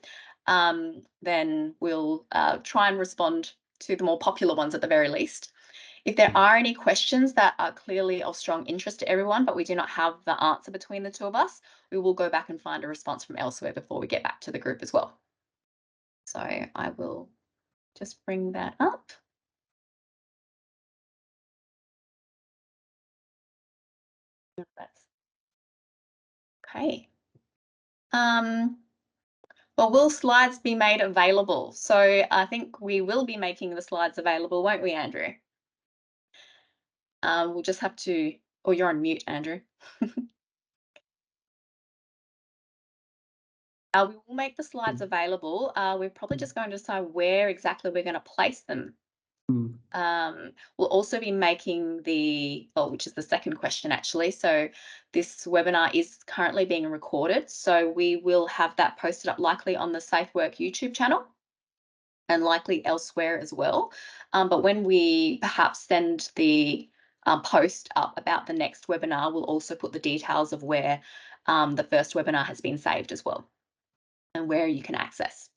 then we'll try and respond to the more popular ones at the very least. If there are any questions that are clearly of strong interest to everyone, but we do not have the answer between the two of us, we will go back and find a response from elsewhere before we get back to the group as well. So I will just bring that up. Okay. Well, will slides be made available? So I think we will be making the slides available, won't we, Andrew? We'll just have to, oh, you're on mute, Andrew. We will make the slides available. We're probably just going to decide where exactly we're going to place them. We'll also be making which is the second question actually. So this webinar is currently being recorded. So we will have that posted up likely on the SafeWork YouTube channel and likely elsewhere as well. But when we perhaps send the post up about the next webinar, we'll also put the details of where the first webinar has been saved as well and where you can access.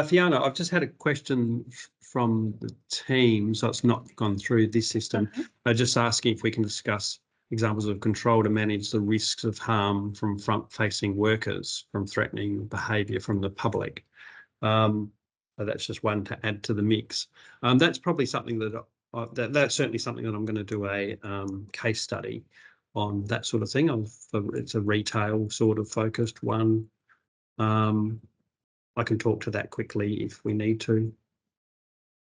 Fiona, I've just had a question from the team, so it's not gone through this system. They're just asking if we can discuss examples of control to manage the risks of harm from front-facing workers from threatening behaviour from the public. So that's just one to add to the mix. That's probably something that that's certainly something that I'm going to do a case study on, that sort of thing. It's a retail sort of focused one. I can talk to that quickly if we need to.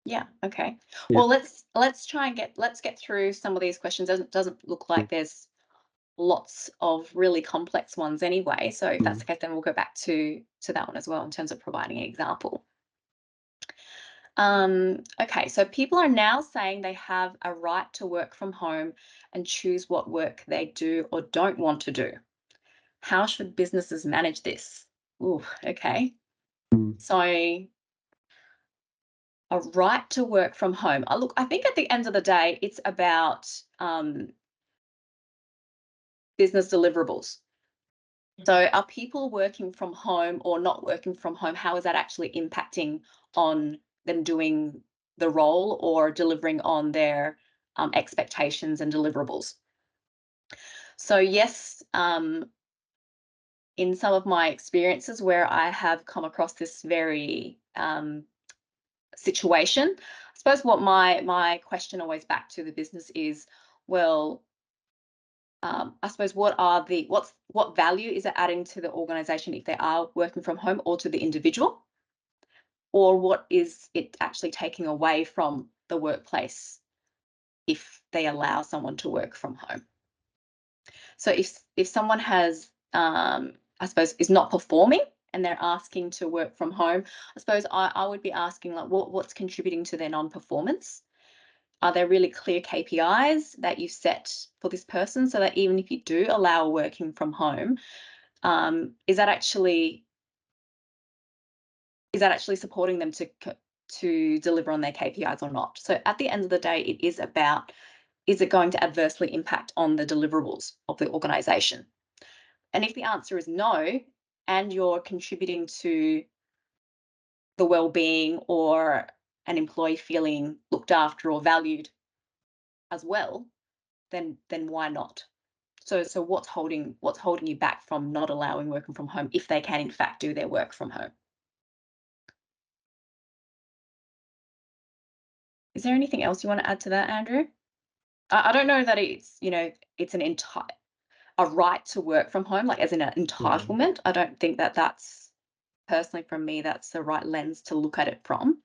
Yeah. Okay. Yeah. Well, let's try and get through some of these questions. Doesn't look like there's lots of really complex ones anyway. So if that's the case, then we'll go back to that one as well in terms of providing an example. Okay, so people are now saying they have a right to work from home and choose what work they do or don't want to do. How should businesses manage this? Ooh, okay. So a right to work from home. Look, I think at the end of the day, it's about business deliverables. So are people working from home or not working from home? How is that actually impacting on them doing the role or delivering on their expectations and deliverables? So yes, in some of my experiences where I have come across this very situation, I suppose what my question always back to the business is, well, I suppose what value is it adding to the organisation if they are working from home, or to the individual, or what is it actually taking away from the workplace if they allow someone to work from home? So if someone has, I suppose, is not performing and they're asking to work from home, I suppose I would be asking, like, what's contributing to their non-performance? Are there really clear KPIs that you set for this person so that even if you do allow working from home, is that actually supporting them to deliver on their KPIs or not? So at the end of the day, it is about, is it going to adversely impact on the deliverables of the organization? And if the answer is no, and you're contributing to the well-being or an employee feeling looked after or valued as well, then why not? So what's holding you back from not allowing working from home if they can in fact do their work from home? Is there anything else you want to add to that, Andrew? I don't know that it's an entire a right to work from home, like as in an Yeah. entitlement. I don't think that that's personally from me, that's the right lens to look at it from.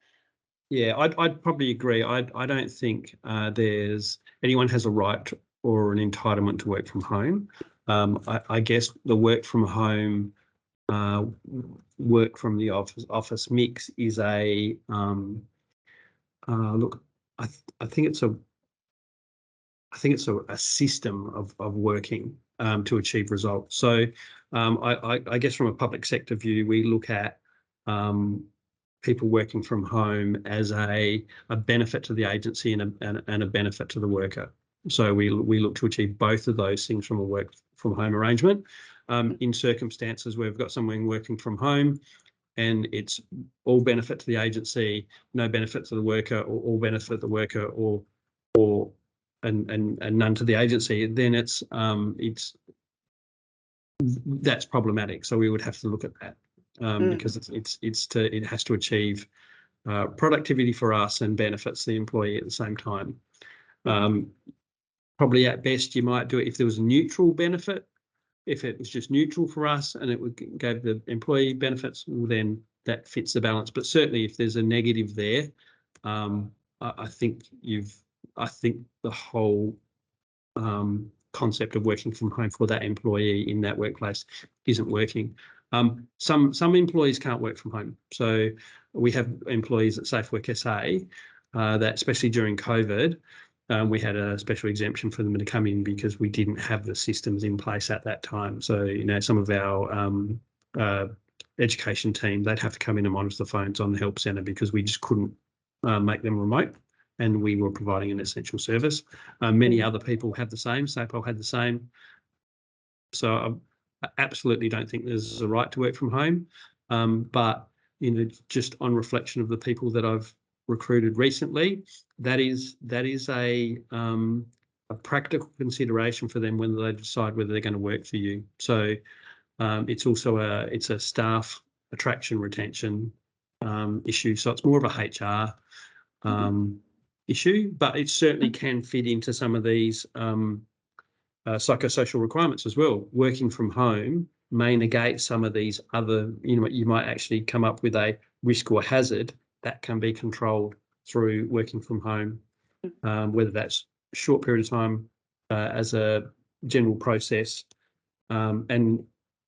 Yeah, I'd probably agree. I don't think there's anyone has a right or an entitlement to work from home. I guess the work from home, uh, work from the office mix is a look. I think it's a system of working to achieve results. So I guess from a public sector view, we look at um, people working from home as a benefit to the agency and a benefit to the worker. So we look to achieve both of those things from a work from home arrangement. In circumstances where we've got someone working from home and it's all benefit to the agency, no benefit to the worker, or all benefit to the worker, or and none to the agency, then that's problematic. So we would have to look at that because it has to achieve productivity for us and benefits the employee at the same time. Probably at best you might do it if there was a neutral benefit. If it was just neutral for us and it would give the employee benefits, well, then that fits the balance. But certainly if there's a negative there, I think the whole concept of working from home for that employee in that workplace isn't working. Some employees can't work from home. So we have employees at SafeWork SA that, especially during COVID, we had a special exemption for them to come in because we didn't have the systems in place at that time. So, some of our education team, they'd have to come in and monitor the phones on the help centre because we just couldn't make them remote, and we were providing an essential service. Many other people had the same. SAPOL had the same. So I absolutely don't think there's a right to work from home. But just on reflection of the people that I've recruited recently, that is a practical consideration for them when they decide whether they're going to work for you. So it's also a staff attraction retention issue. So it's more of a HR issue, but it certainly can fit into some of these psychosocial requirements as well. Working from home may negate some of these other, you might actually come up with a risk or hazard that can be controlled through working from home, whether that's a short period of time as a general process. And,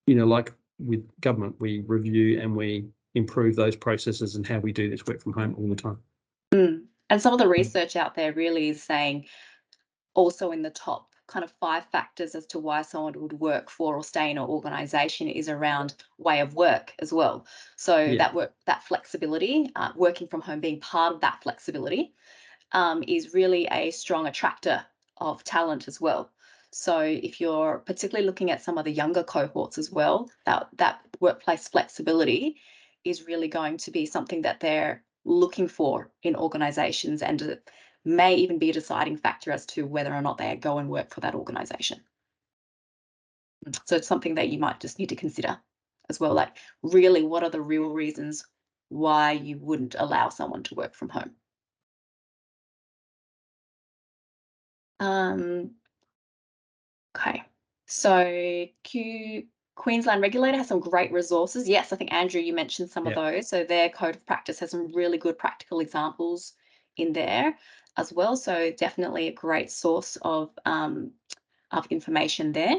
like with government, we review and we improve those processes and how we do this work from home all the time. And some of the research out there really is saying, also in the top kind of 5 factors as to why someone would work for or stay in an organization is around way of work as well. So Yeah. that flexibility, working from home being part of that flexibility, is really a strong attractor of talent as well. So if you're particularly looking at some of the younger cohorts as well, that workplace flexibility is really going to be something that they're looking for in organizations, and it may even be a deciding factor as to whether or not they go and work for that organization. So it's something that you might just need to consider as well. Like, really, what are the real reasons why you wouldn't allow someone to work from home? Okay. So Queensland regulator has some great resources. Yes, I think Andrew, you mentioned some of Yeah. those. So their code of practice has some really good practical examples in there as well. So definitely a great source of information there.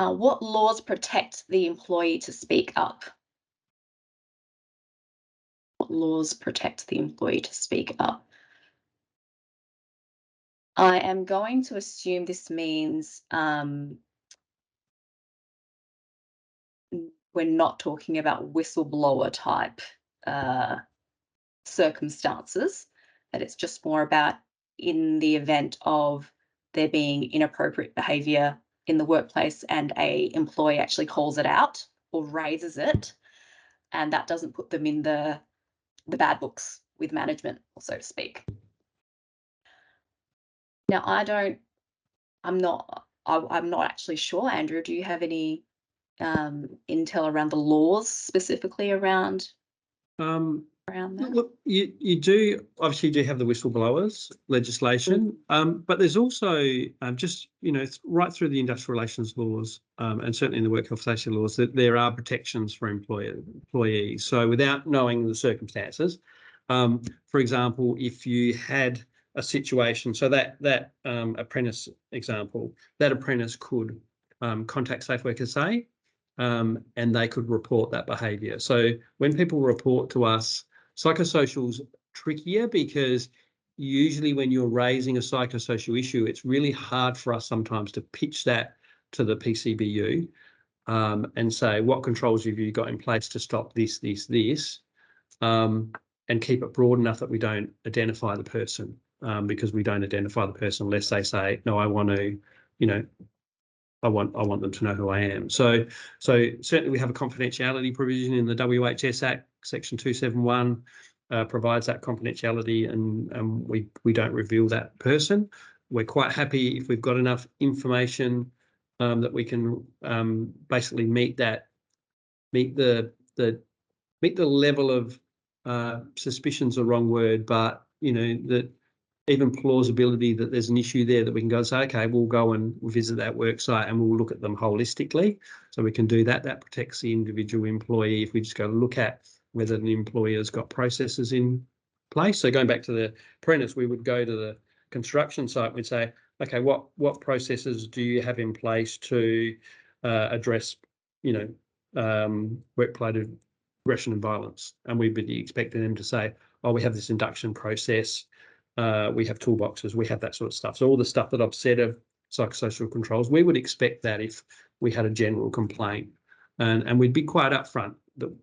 What laws protect the employee to speak up? What laws protect the employee to speak up? I am going to assume this means we're not talking about whistleblower type uh, circumstances, that it's just more about in the event of there being inappropriate behavior in the workplace and a employee actually calls it out or raises it, and that doesn't put them in the bad books with management, so to speak. Now, I'm not actually sure, Andrew. Do you have any intel around the laws specifically around Um, that? Look, you do obviously have the whistleblowers legislation, but there's also just right through the industrial relations laws and certainly in the work health safety laws that there are protections for employees. So without knowing the circumstances, for example, if you had a situation, so that apprentice example, that apprentice could contact SafeWork SA. And they could report that behaviour. So when people report to us, psychosocial's trickier because usually when you're raising a psychosocial issue, it's really hard for us sometimes to pitch that to the PCBU and say, what controls have you got in place to stop this, and keep it broad enough that we don't identify the person because we don't identify the person unless they say, no, I want to, I want them to know who I am. So certainly we have a confidentiality provision in the WHS Act, Section 271 provides that confidentiality, and we don't reveal that person. We're quite happy if we've got enough information that we can basically meet the level of suspicion's the wrong word, but that even plausibility that there's an issue there that we can go and say, okay, we'll go and visit that work site and we'll look at them holistically. So we can do that. That protects the individual employee if we just go look at whether the employer's got processes in place. So going back to the apprentice, we would go to the construction site. We'd say, okay, what processes do you have in place to address, workplace aggression and violence? And we'd be expecting them to say, oh, we have this induction process. We have toolboxes, we have that sort of stuff. So all the stuff that I've said of psychosocial controls, we would expect that if we had a general complaint, and we'd be quite upfront that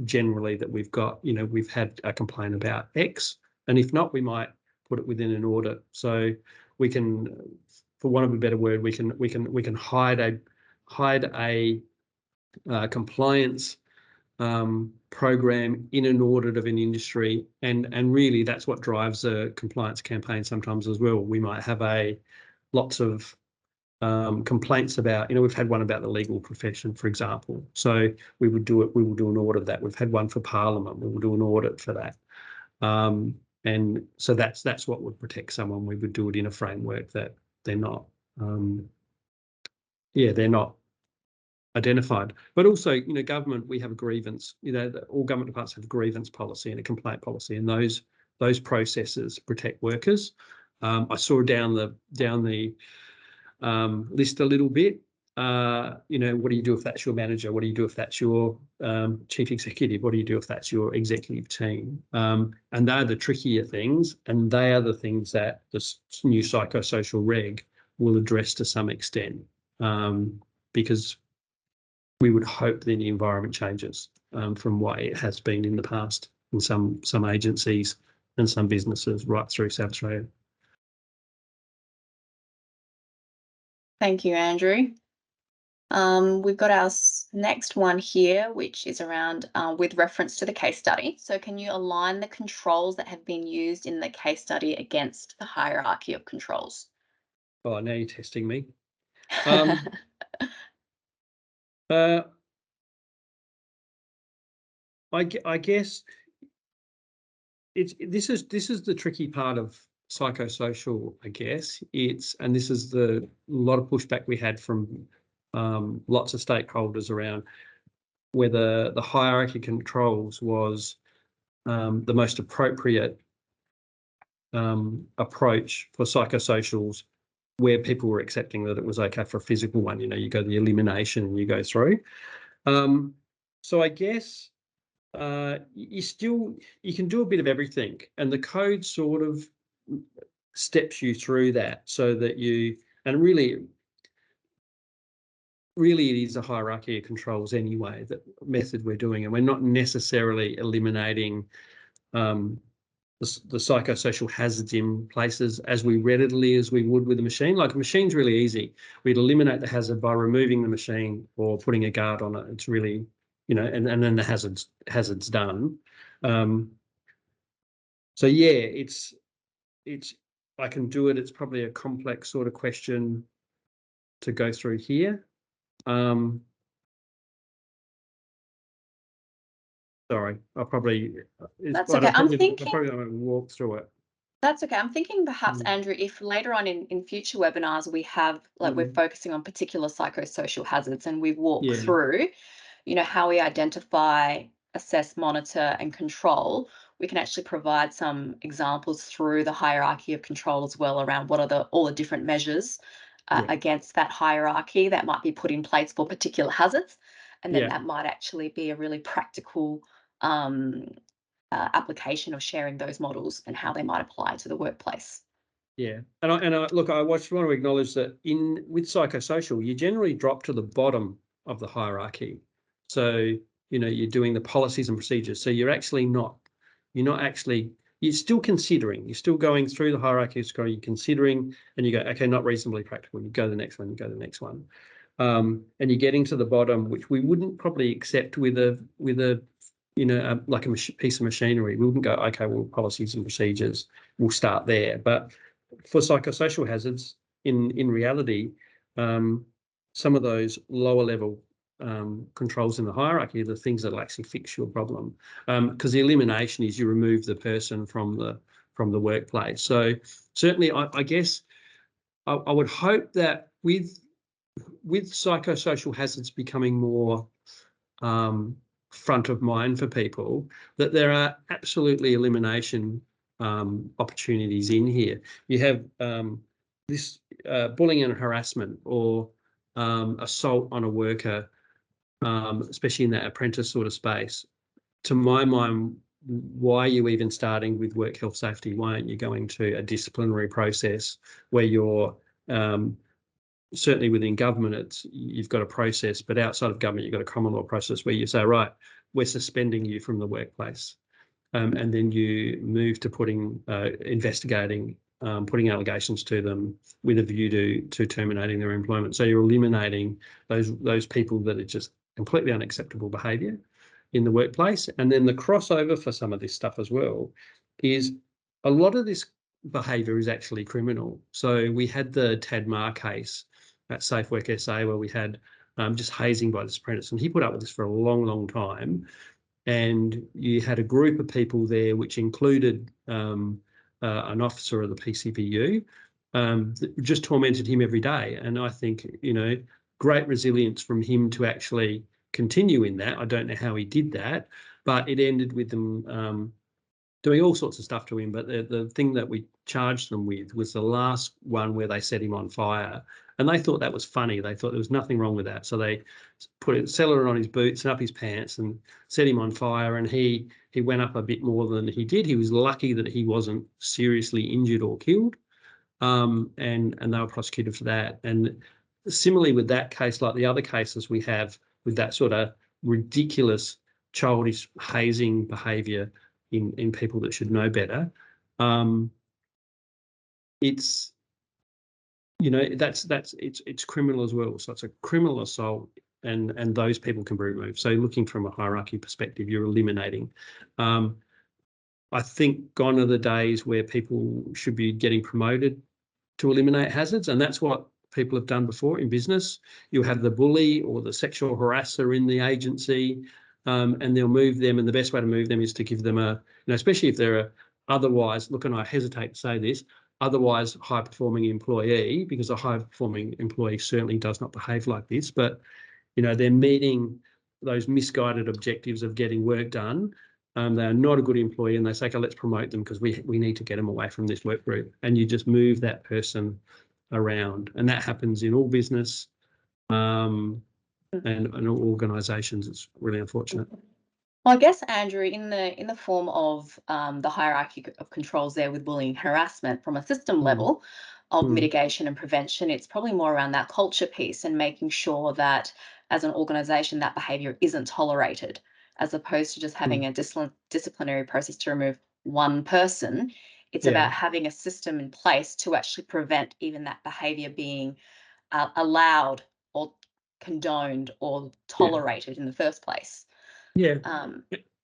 generally that we've got, we've had a complaint about X, and if not, we might put it within an audit. So we can, for want of a better word, we can hide a compliance program in an audit of an industry, and really that's what drives a compliance campaign sometimes as well. We might have lots of complaints about, we've had one about the legal profession, for example. So we will do an audit of that. We've had one for Parliament. We will do an audit for that. And so that's what would protect someone. We would do it in a framework that they're not identified. But also, government, we have a grievance. All government departments have a grievance policy and a complaint policy, and those processes protect workers. I saw down the list a little bit. What do you do if that's your manager? What do you do if that's your chief executive? What do you do if that's your executive team? And they're the trickier things, and they are the things that this new psychosocial reg will address to some extent, because we would hope that the environment changes from what it has been in the past in some agencies and some businesses right through South Australia. Thank you, Andrew. We've got our next one here, which is around with reference to the case study. So can you align the controls that have been used in the case study against the hierarchy of controls? Oh, now you're testing me. I guess this is the tricky part of psychosocial. I guess and this is a lot of pushback we had from lots of stakeholders around whether the hierarchy controls was the most appropriate approach for psychosocials where people were accepting that it was okay for a physical one. You go the elimination and you go through. So I guess you can do a bit of everything, and the code sort of steps you through that so that and really it is a hierarchy of controls anyway, that method we're doing, and we're not necessarily eliminating the psychosocial hazards in places as readily as we would with a machine. Like a machine's really easy. We'd eliminate the hazard by removing the machine or putting a guard on it. It's really, and then the hazard's done. So yeah, it's I can do it. It's probably a complex sort of question to go through here. Sorry, That's okay. I probably don't walk through it. That's okay. I'm thinking perhaps, Andrew, if later on in future webinars we have, like, we're focusing on particular psychosocial hazards and we walk through, how we identify, assess, monitor, and control, we can actually provide some examples through the hierarchy of control as well, around what are all the different measures against that hierarchy that might be put in place for particular hazards. And then that might actually be a really practical application of sharing those models and how they might apply to the workplace. Yeah, and I look, I just want to acknowledge that with psychosocial, you generally drop to the bottom of the hierarchy. So you're doing the policies and procedures. So you're still considering. You're still going through the hierarchy. You're considering, and you go, okay, not reasonably practical. You go to the next one. You go to the next one, and you're getting to the bottom, which we wouldn't probably accept with a like a piece of machinery. We wouldn't go, okay, well, policies and procedures, we'll start there. But for psychosocial hazards, in reality, some of those lower level controls in the hierarchy are the things that will actually fix your problem. Because the elimination is you remove the person from the workplace. So certainly, I guess I would hope that with psychosocial hazards becoming more front of mind for people, that there are absolutely elimination opportunities in here. You have this bullying and harassment, or assault on a worker, especially in that apprentice sort of space. To my mind, why are you even starting with work health safety? Why aren't you going to a disciplinary process where you're certainly within government, you've got a process, but outside of government, you've got a common law process where you say, right, we're suspending you from the workplace. And then you move to investigating, putting allegations to them with a view to terminating their employment. So you're eliminating those people that are just completely unacceptable behaviour in the workplace. And then the crossover for some of this stuff as well is a lot of this behaviour is actually criminal. So we had the Tadmar case at SafeWork SA where we had just hazing by this apprentice, and he put up with this for a long, long time. And you had a group of people there, which included an officer of the PCBU, that just tormented him every day. And I think, great resilience from him to actually continue in that. I don't know how he did that, but it ended with them doing all sorts of stuff to him. But the thing that we charged them with was the last one where they set him on fire. And they thought that was funny. They thought there was nothing wrong with that. So they settled it on his boots and up his pants and set him on fire. And he went up a bit more than he did. He was lucky that he wasn't seriously injured or killed. And they were prosecuted for that. And similarly with that case, like the other cases we have with that sort of ridiculous childish hazing behaviour in people that should know better, it's it's criminal as well. So it's a criminal assault, and those people can be removed. So looking from a hierarchy perspective, you're eliminating. I think gone are the days where people should be getting promoted to eliminate hazards, and that's what people have done before in business. You have the bully or the sexual harasser in the agency, and they'll move them, and the best way to move them is to give them especially if they're otherwise, look, and I hesitate to say this, otherwise high-performing employee, because a high-performing employee certainly does not behave like this, but they're meeting those misguided objectives of getting work done. They're not a good employee, and they say, okay, let's promote them because we need to get them away from this work group. And you just move that person around, and that happens in all business and all organisations. It's really unfortunate. Well, I guess, Andrew, in the form of the hierarchy of controls there with bullying and harassment from a system level of mitigation and prevention, it's probably more around that culture piece and making sure that as an organisation that behaviour isn't tolerated, as opposed to just having a disciplinary process to remove one person. It's about having a system in place to actually prevent even that behaviour being allowed or condoned or tolerated in the first place. Yeah.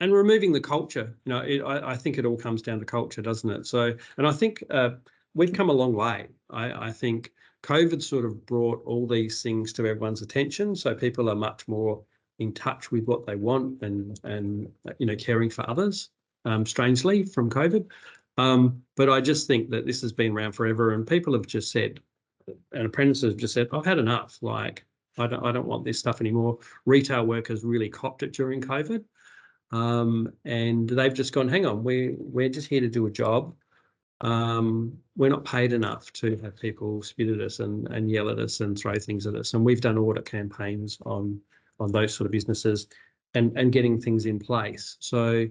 And removing the culture, I think it all comes down to culture, doesn't it? So, and I think we've come a long way. I think COVID sort of brought all these things to everyone's attention. So people are much more in touch with what they want and caring for others, strangely, from COVID. But I just think that this has been around forever, and people have just said, and apprentices have just said, I've had enough. Like, I don't want this stuff anymore. Retail workers really copped it during COVID. And they've just gone, hang on, we're just here to do a job. We're not paid enough to have people spit at us and yell at us and throw things at us. And we've done audit campaigns on those sort of businesses and getting things in place. So,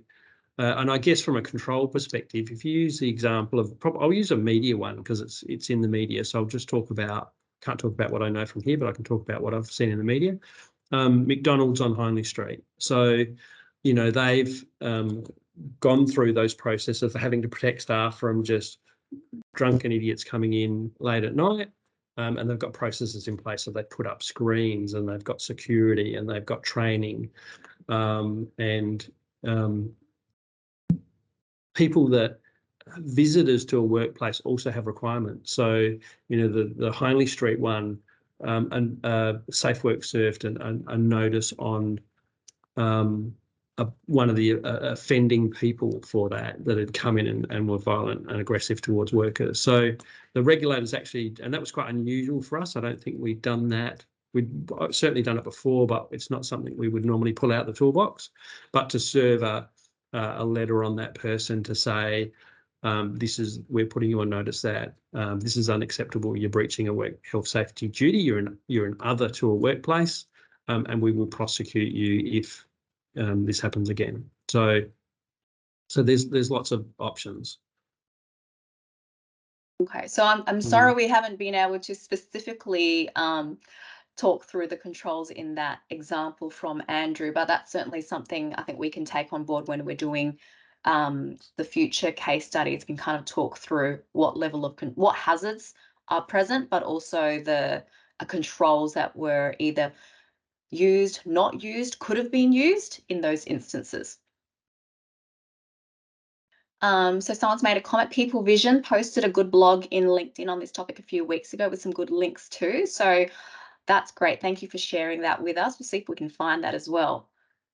and I guess from a control perspective, if you use the example of, I'll use a media one because it's in the media. So I'll just can't talk about what I know from here, but I can talk about what I've seen in the media. McDonald's on Hindley Street. So, they've gone through those processes of having to protect staff from just drunken idiots coming in late at night. And they've got processes in place. So they put up screens and they've got security and they've got training. People visitors to a workplace also have requirements. So, the Hindley Street one, and SafeWork served a notice on one of the offending people for that had come in and were violent and aggressive towards workers. So the regulators actually, and that was quite unusual for us. I don't think we'd done that. We'd certainly done it before, but it's not something we would normally pull out the toolbox. But to serve a letter on that person to say, we're putting you on notice that this is unacceptable. You're breaching a work health safety duty. You're an other to a workplace, and we will prosecute you if this happens again. So there's lots of options. Okay, so I'm sorry we haven't been able to specifically talk through the controls in that example from Andrew, but that's certainly something I think we can take on board when we're doing the future case studies. Can kind of talk through what level of what hazards are present, but also the controls that were either used, not used, could have been used in those instances. So someone's made a comment. People Vision posted a good blog in LinkedIn on this topic a few weeks ago with some good links too. So that's great. Thank you for sharing that with us. We'll see if we can find that as well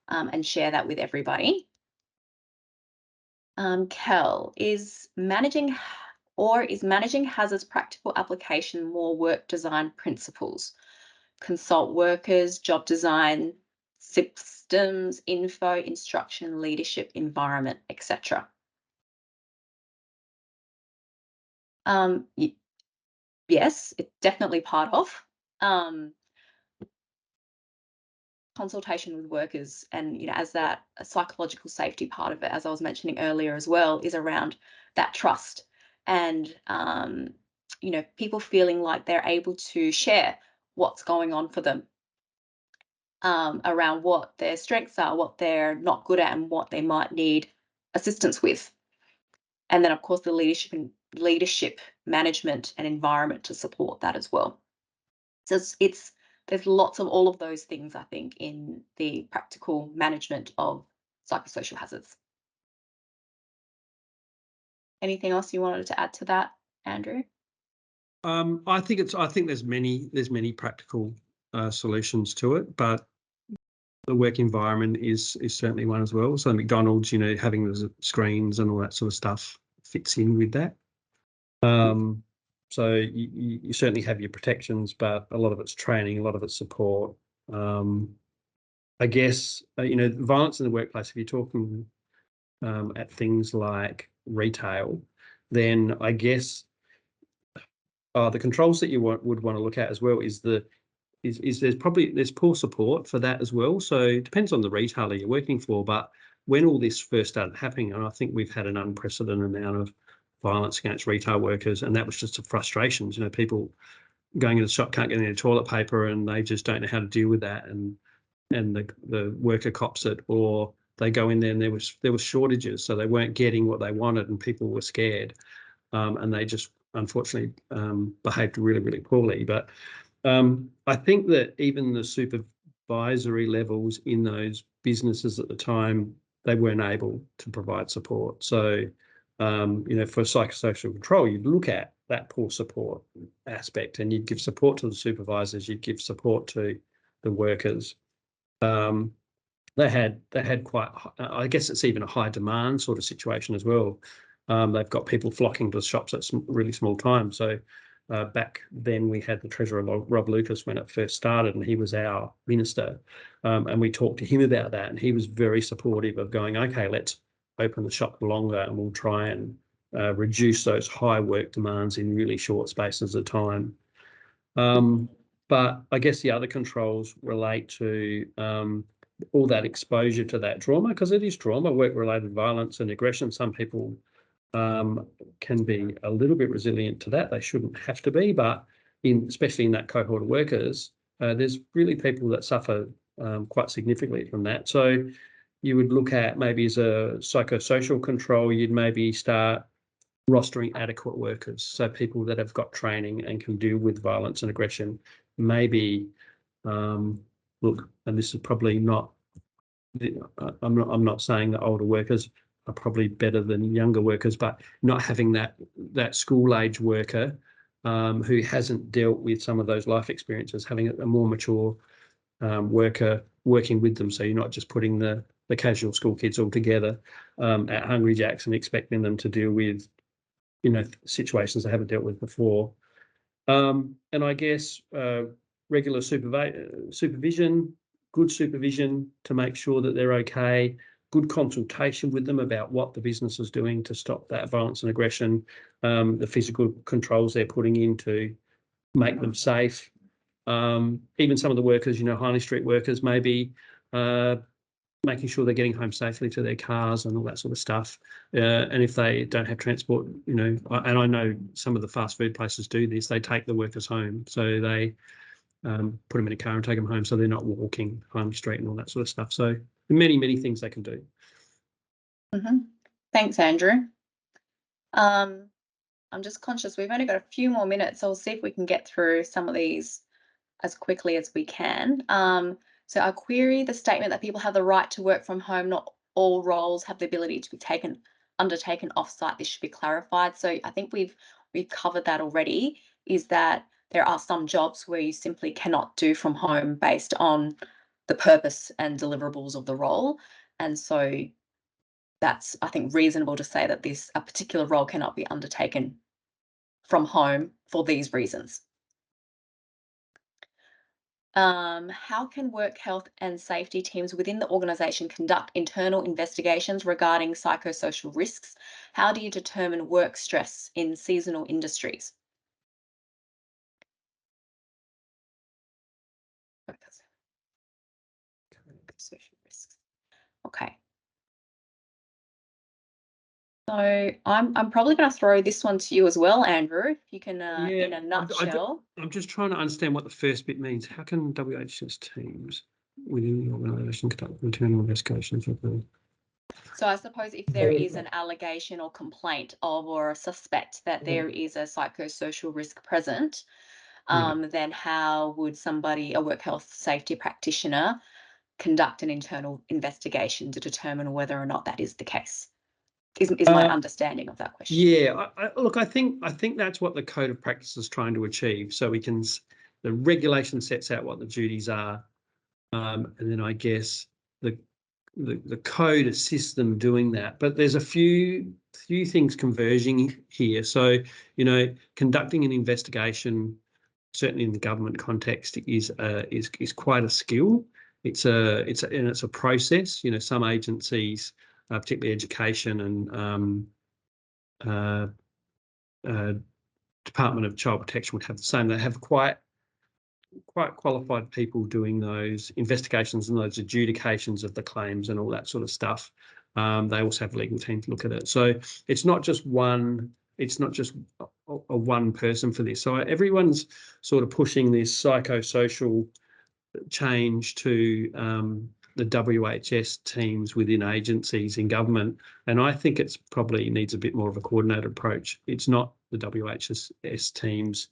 and share that with everybody. Kel, is managing hazards practical application more work design principles? Consult workers, job design, systems, info, instruction, leadership, environment, etc. Yes, it's definitely part of consultation with workers, and as that a psychological safety part of it, as I was mentioning earlier as well, is around that trust and people feeling like they're able to share what's going on for them, around what their strengths are, what they're not good at, and what they might need assistance with. And then, of course, the leadership, management, and environment to support that as well. So there's lots of all of those things, I think, in the practical management of psychosocial hazards. Anything else you wanted to add to that, Andrew? I think there's many practical solutions to it, but the work environment is certainly one as well. So McDonald's, having the screens and all that sort of stuff fits in with that. So you certainly have your protections, but a lot of it's training, a lot of it's support. I guess, violence in the workplace, if you're talking at things like retail, then I guess The controls that you would want to look at as well is there's poor support for that as well. So it depends on the retailer you're working for. But when all this first started happening, and I think we've had an unprecedented amount of violence against retail workers, and that was just the frustrations. People going in the shop can't get any toilet paper, and they just don't know how to deal with that, and the worker cops it, or they go in there and there was shortages, so they weren't getting what they wanted, and people were scared, and they just unfortunately behaved really, really poorly. But I think that even the supervisory levels in those businesses at the time, they weren't able to provide support. So, for psychosocial control, you'd look at that poor support aspect, and you'd give support to the supervisors, you'd give support to the workers. They had quite, I guess it's even a high demand sort of situation as well. They've got people flocking to the shops at really small time. So back then we had the Treasurer, Rob Lucas, when it first started, and he was our minister. And we talked to him about that, and he was very supportive of going, okay, let's open the shop longer, and we'll try and reduce those high work demands in really short spaces of time. But I guess the other controls relate to all that exposure to that trauma, because it is trauma, work-related violence and aggression. Some people can be a little bit resilient to that. They shouldn't have to be, but especially in that cohort of workers, there's really people that suffer quite significantly from that. So you would look at, maybe as a psychosocial control, you'd maybe start rostering adequate workers, so people that have got training and can deal with violence and aggression. Maybe look, and this is probably not, I'm not saying that older workers are probably better than younger workers, but not having that school age worker who hasn't dealt with some of those life experiences, having a more mature worker working with them. So you're not just putting the casual school kids all together at Hungry Jack's and expecting them to deal with situations they haven't dealt with before. And I guess regular supervision, good supervision to make sure that they're okay, good consultation with them about what the business is doing to stop that violence and aggression, the physical controls they're putting in to make them safe. Even some of the workers, High Street workers, maybe making sure they're getting home safely to their cars and all that sort of stuff. And if they don't have transport, and I know some of the fast food places do this, they take the workers home. So they put them in a car and take them home, so they're not walking home street and all that sort of stuff. So many, many things they can do. Mm-hmm. Thanks, Andrew. I'm just conscious we've only got a few more minutes, so we'll see if we can get through some of these as quickly as we can. So I query the statement that people have the right to work from home. Not all roles have the ability to be undertaken off-site. This should be clarified. So I think we've covered that already, is that there are some jobs where you simply cannot do from home based on the purpose and deliverables of the role. And so that's, I think, reasonable to say that a particular role cannot be undertaken from home for these reasons. How can work health and safety teams within the organisation conduct internal investigations regarding psychosocial risks? How do you determine work stress in seasonal industries? Social risks. Okay. So I'm probably going to throw this one to you as well, Andrew, if you can, in a nutshell. I'm just trying to understand what the first bit means. How can WHS teams within the organisation conduct internal investigations of the... So I suppose if there is an allegation or complaint of, or a suspect that there is a psychosocial risk present, then how would a work health safety practitioner conduct an internal investigation to determine whether or not that is the case? Is my understanding of that question. Yeah, look, I think that's what the code of practice is trying to achieve. So the regulation sets out what the duties are, and then I guess the code assists them doing that. But there's a few things converging here. So conducting an investigation, certainly in the government context, is quite a skill. It's a process. Some agencies, particularly education and Department of Child Protection would have the same. They have quite qualified people doing those investigations and those adjudications of the claims and all that sort of stuff. They also have a legal team to look at it. So it's not just one. It's not just a one person for this. So everyone's sort of pushing this psychosocial change to the WHS teams within agencies in government, and I think it's probably needs a bit more of a coordinated approach. It's not the WHS teams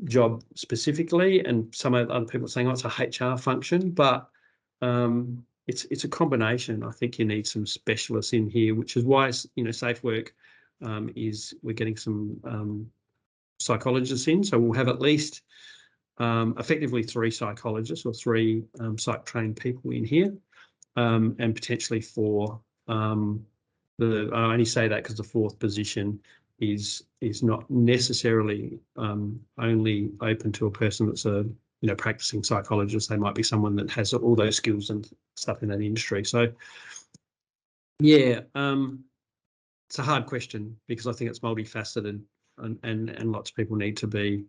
job specifically, and some other people are saying, oh, it's a HR function, but it's a combination. I think you need some specialists in here, which is why, you know, SafeWork we're getting some psychologists in, so we'll have at least effectively 3 psychologists or 3 psych trained people in here, and potentially 4. I only say that because the 4th position is not necessarily only open to a person that's a practicing psychologist. They might be someone that has all those skills and stuff in that industry. So yeah, it's a hard question because I think it's multifaceted and lots of people need to be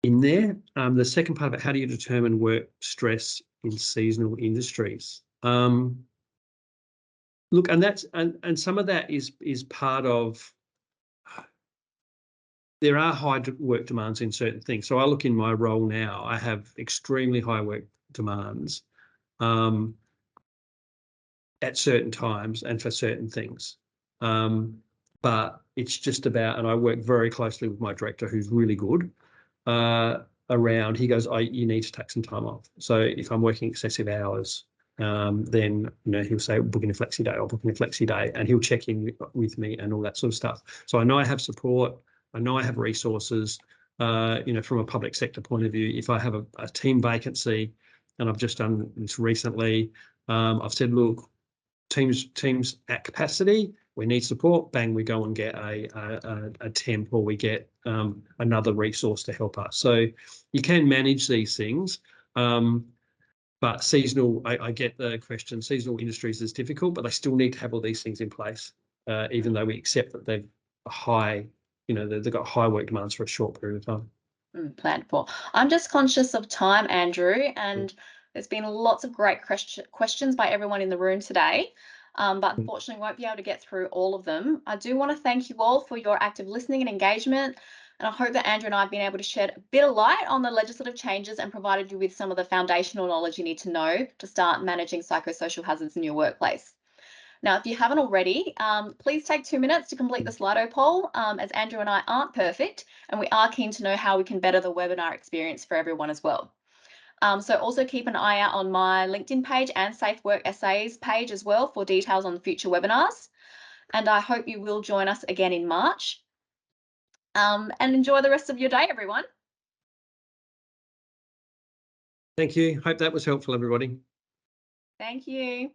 in there. The second part of it, how do you determine work stress in seasonal industries? Look, and that's and some of that is part of. There are high work demands in certain things. So I look in my role now, I have extremely high work demands at certain times and for certain things. But it's just about, and I work very closely with my director, who's really good around. He goes, you need to take some time off. So if I'm working excessive hours, then he'll say booking a flexi day or booking a flexi day, and he'll check in with me and all that sort of stuff. So I know I have support. I know I have resources. From a public sector point of view, if I have a team vacancy, and I've just done this recently, I've said, look, teams at capacity, we need support. Bang, we go and get a temp, or we get another resource to help us. So you can manage these things. But seasonal, I get the question, seasonal industries is difficult, but they still need to have all these things in place, even though we accept that they've got high work demands for a short period of time. Planned for. I'm just conscious of time, Andrew, and there's been lots of great questions by everyone in the room today, but unfortunately won't be able to get through all of them. I do want to thank you all for your active listening and engagement, and I hope that Andrew and I have been able to shed a bit of light on the legislative changes and provided you with some of the foundational knowledge you need to know to start managing psychosocial hazards in your workplace. Now, if you haven't already, please take 2 minutes to complete the Slido poll, as Andrew and I aren't perfect, and we are keen to know how we can better the webinar experience for everyone as well. So also keep an eye out on my LinkedIn page and SafeWork SA's page as well for details on future webinars. And I hope you will join us again in March. And enjoy the rest of your day, everyone. Thank you. Hope that was helpful, everybody. Thank you.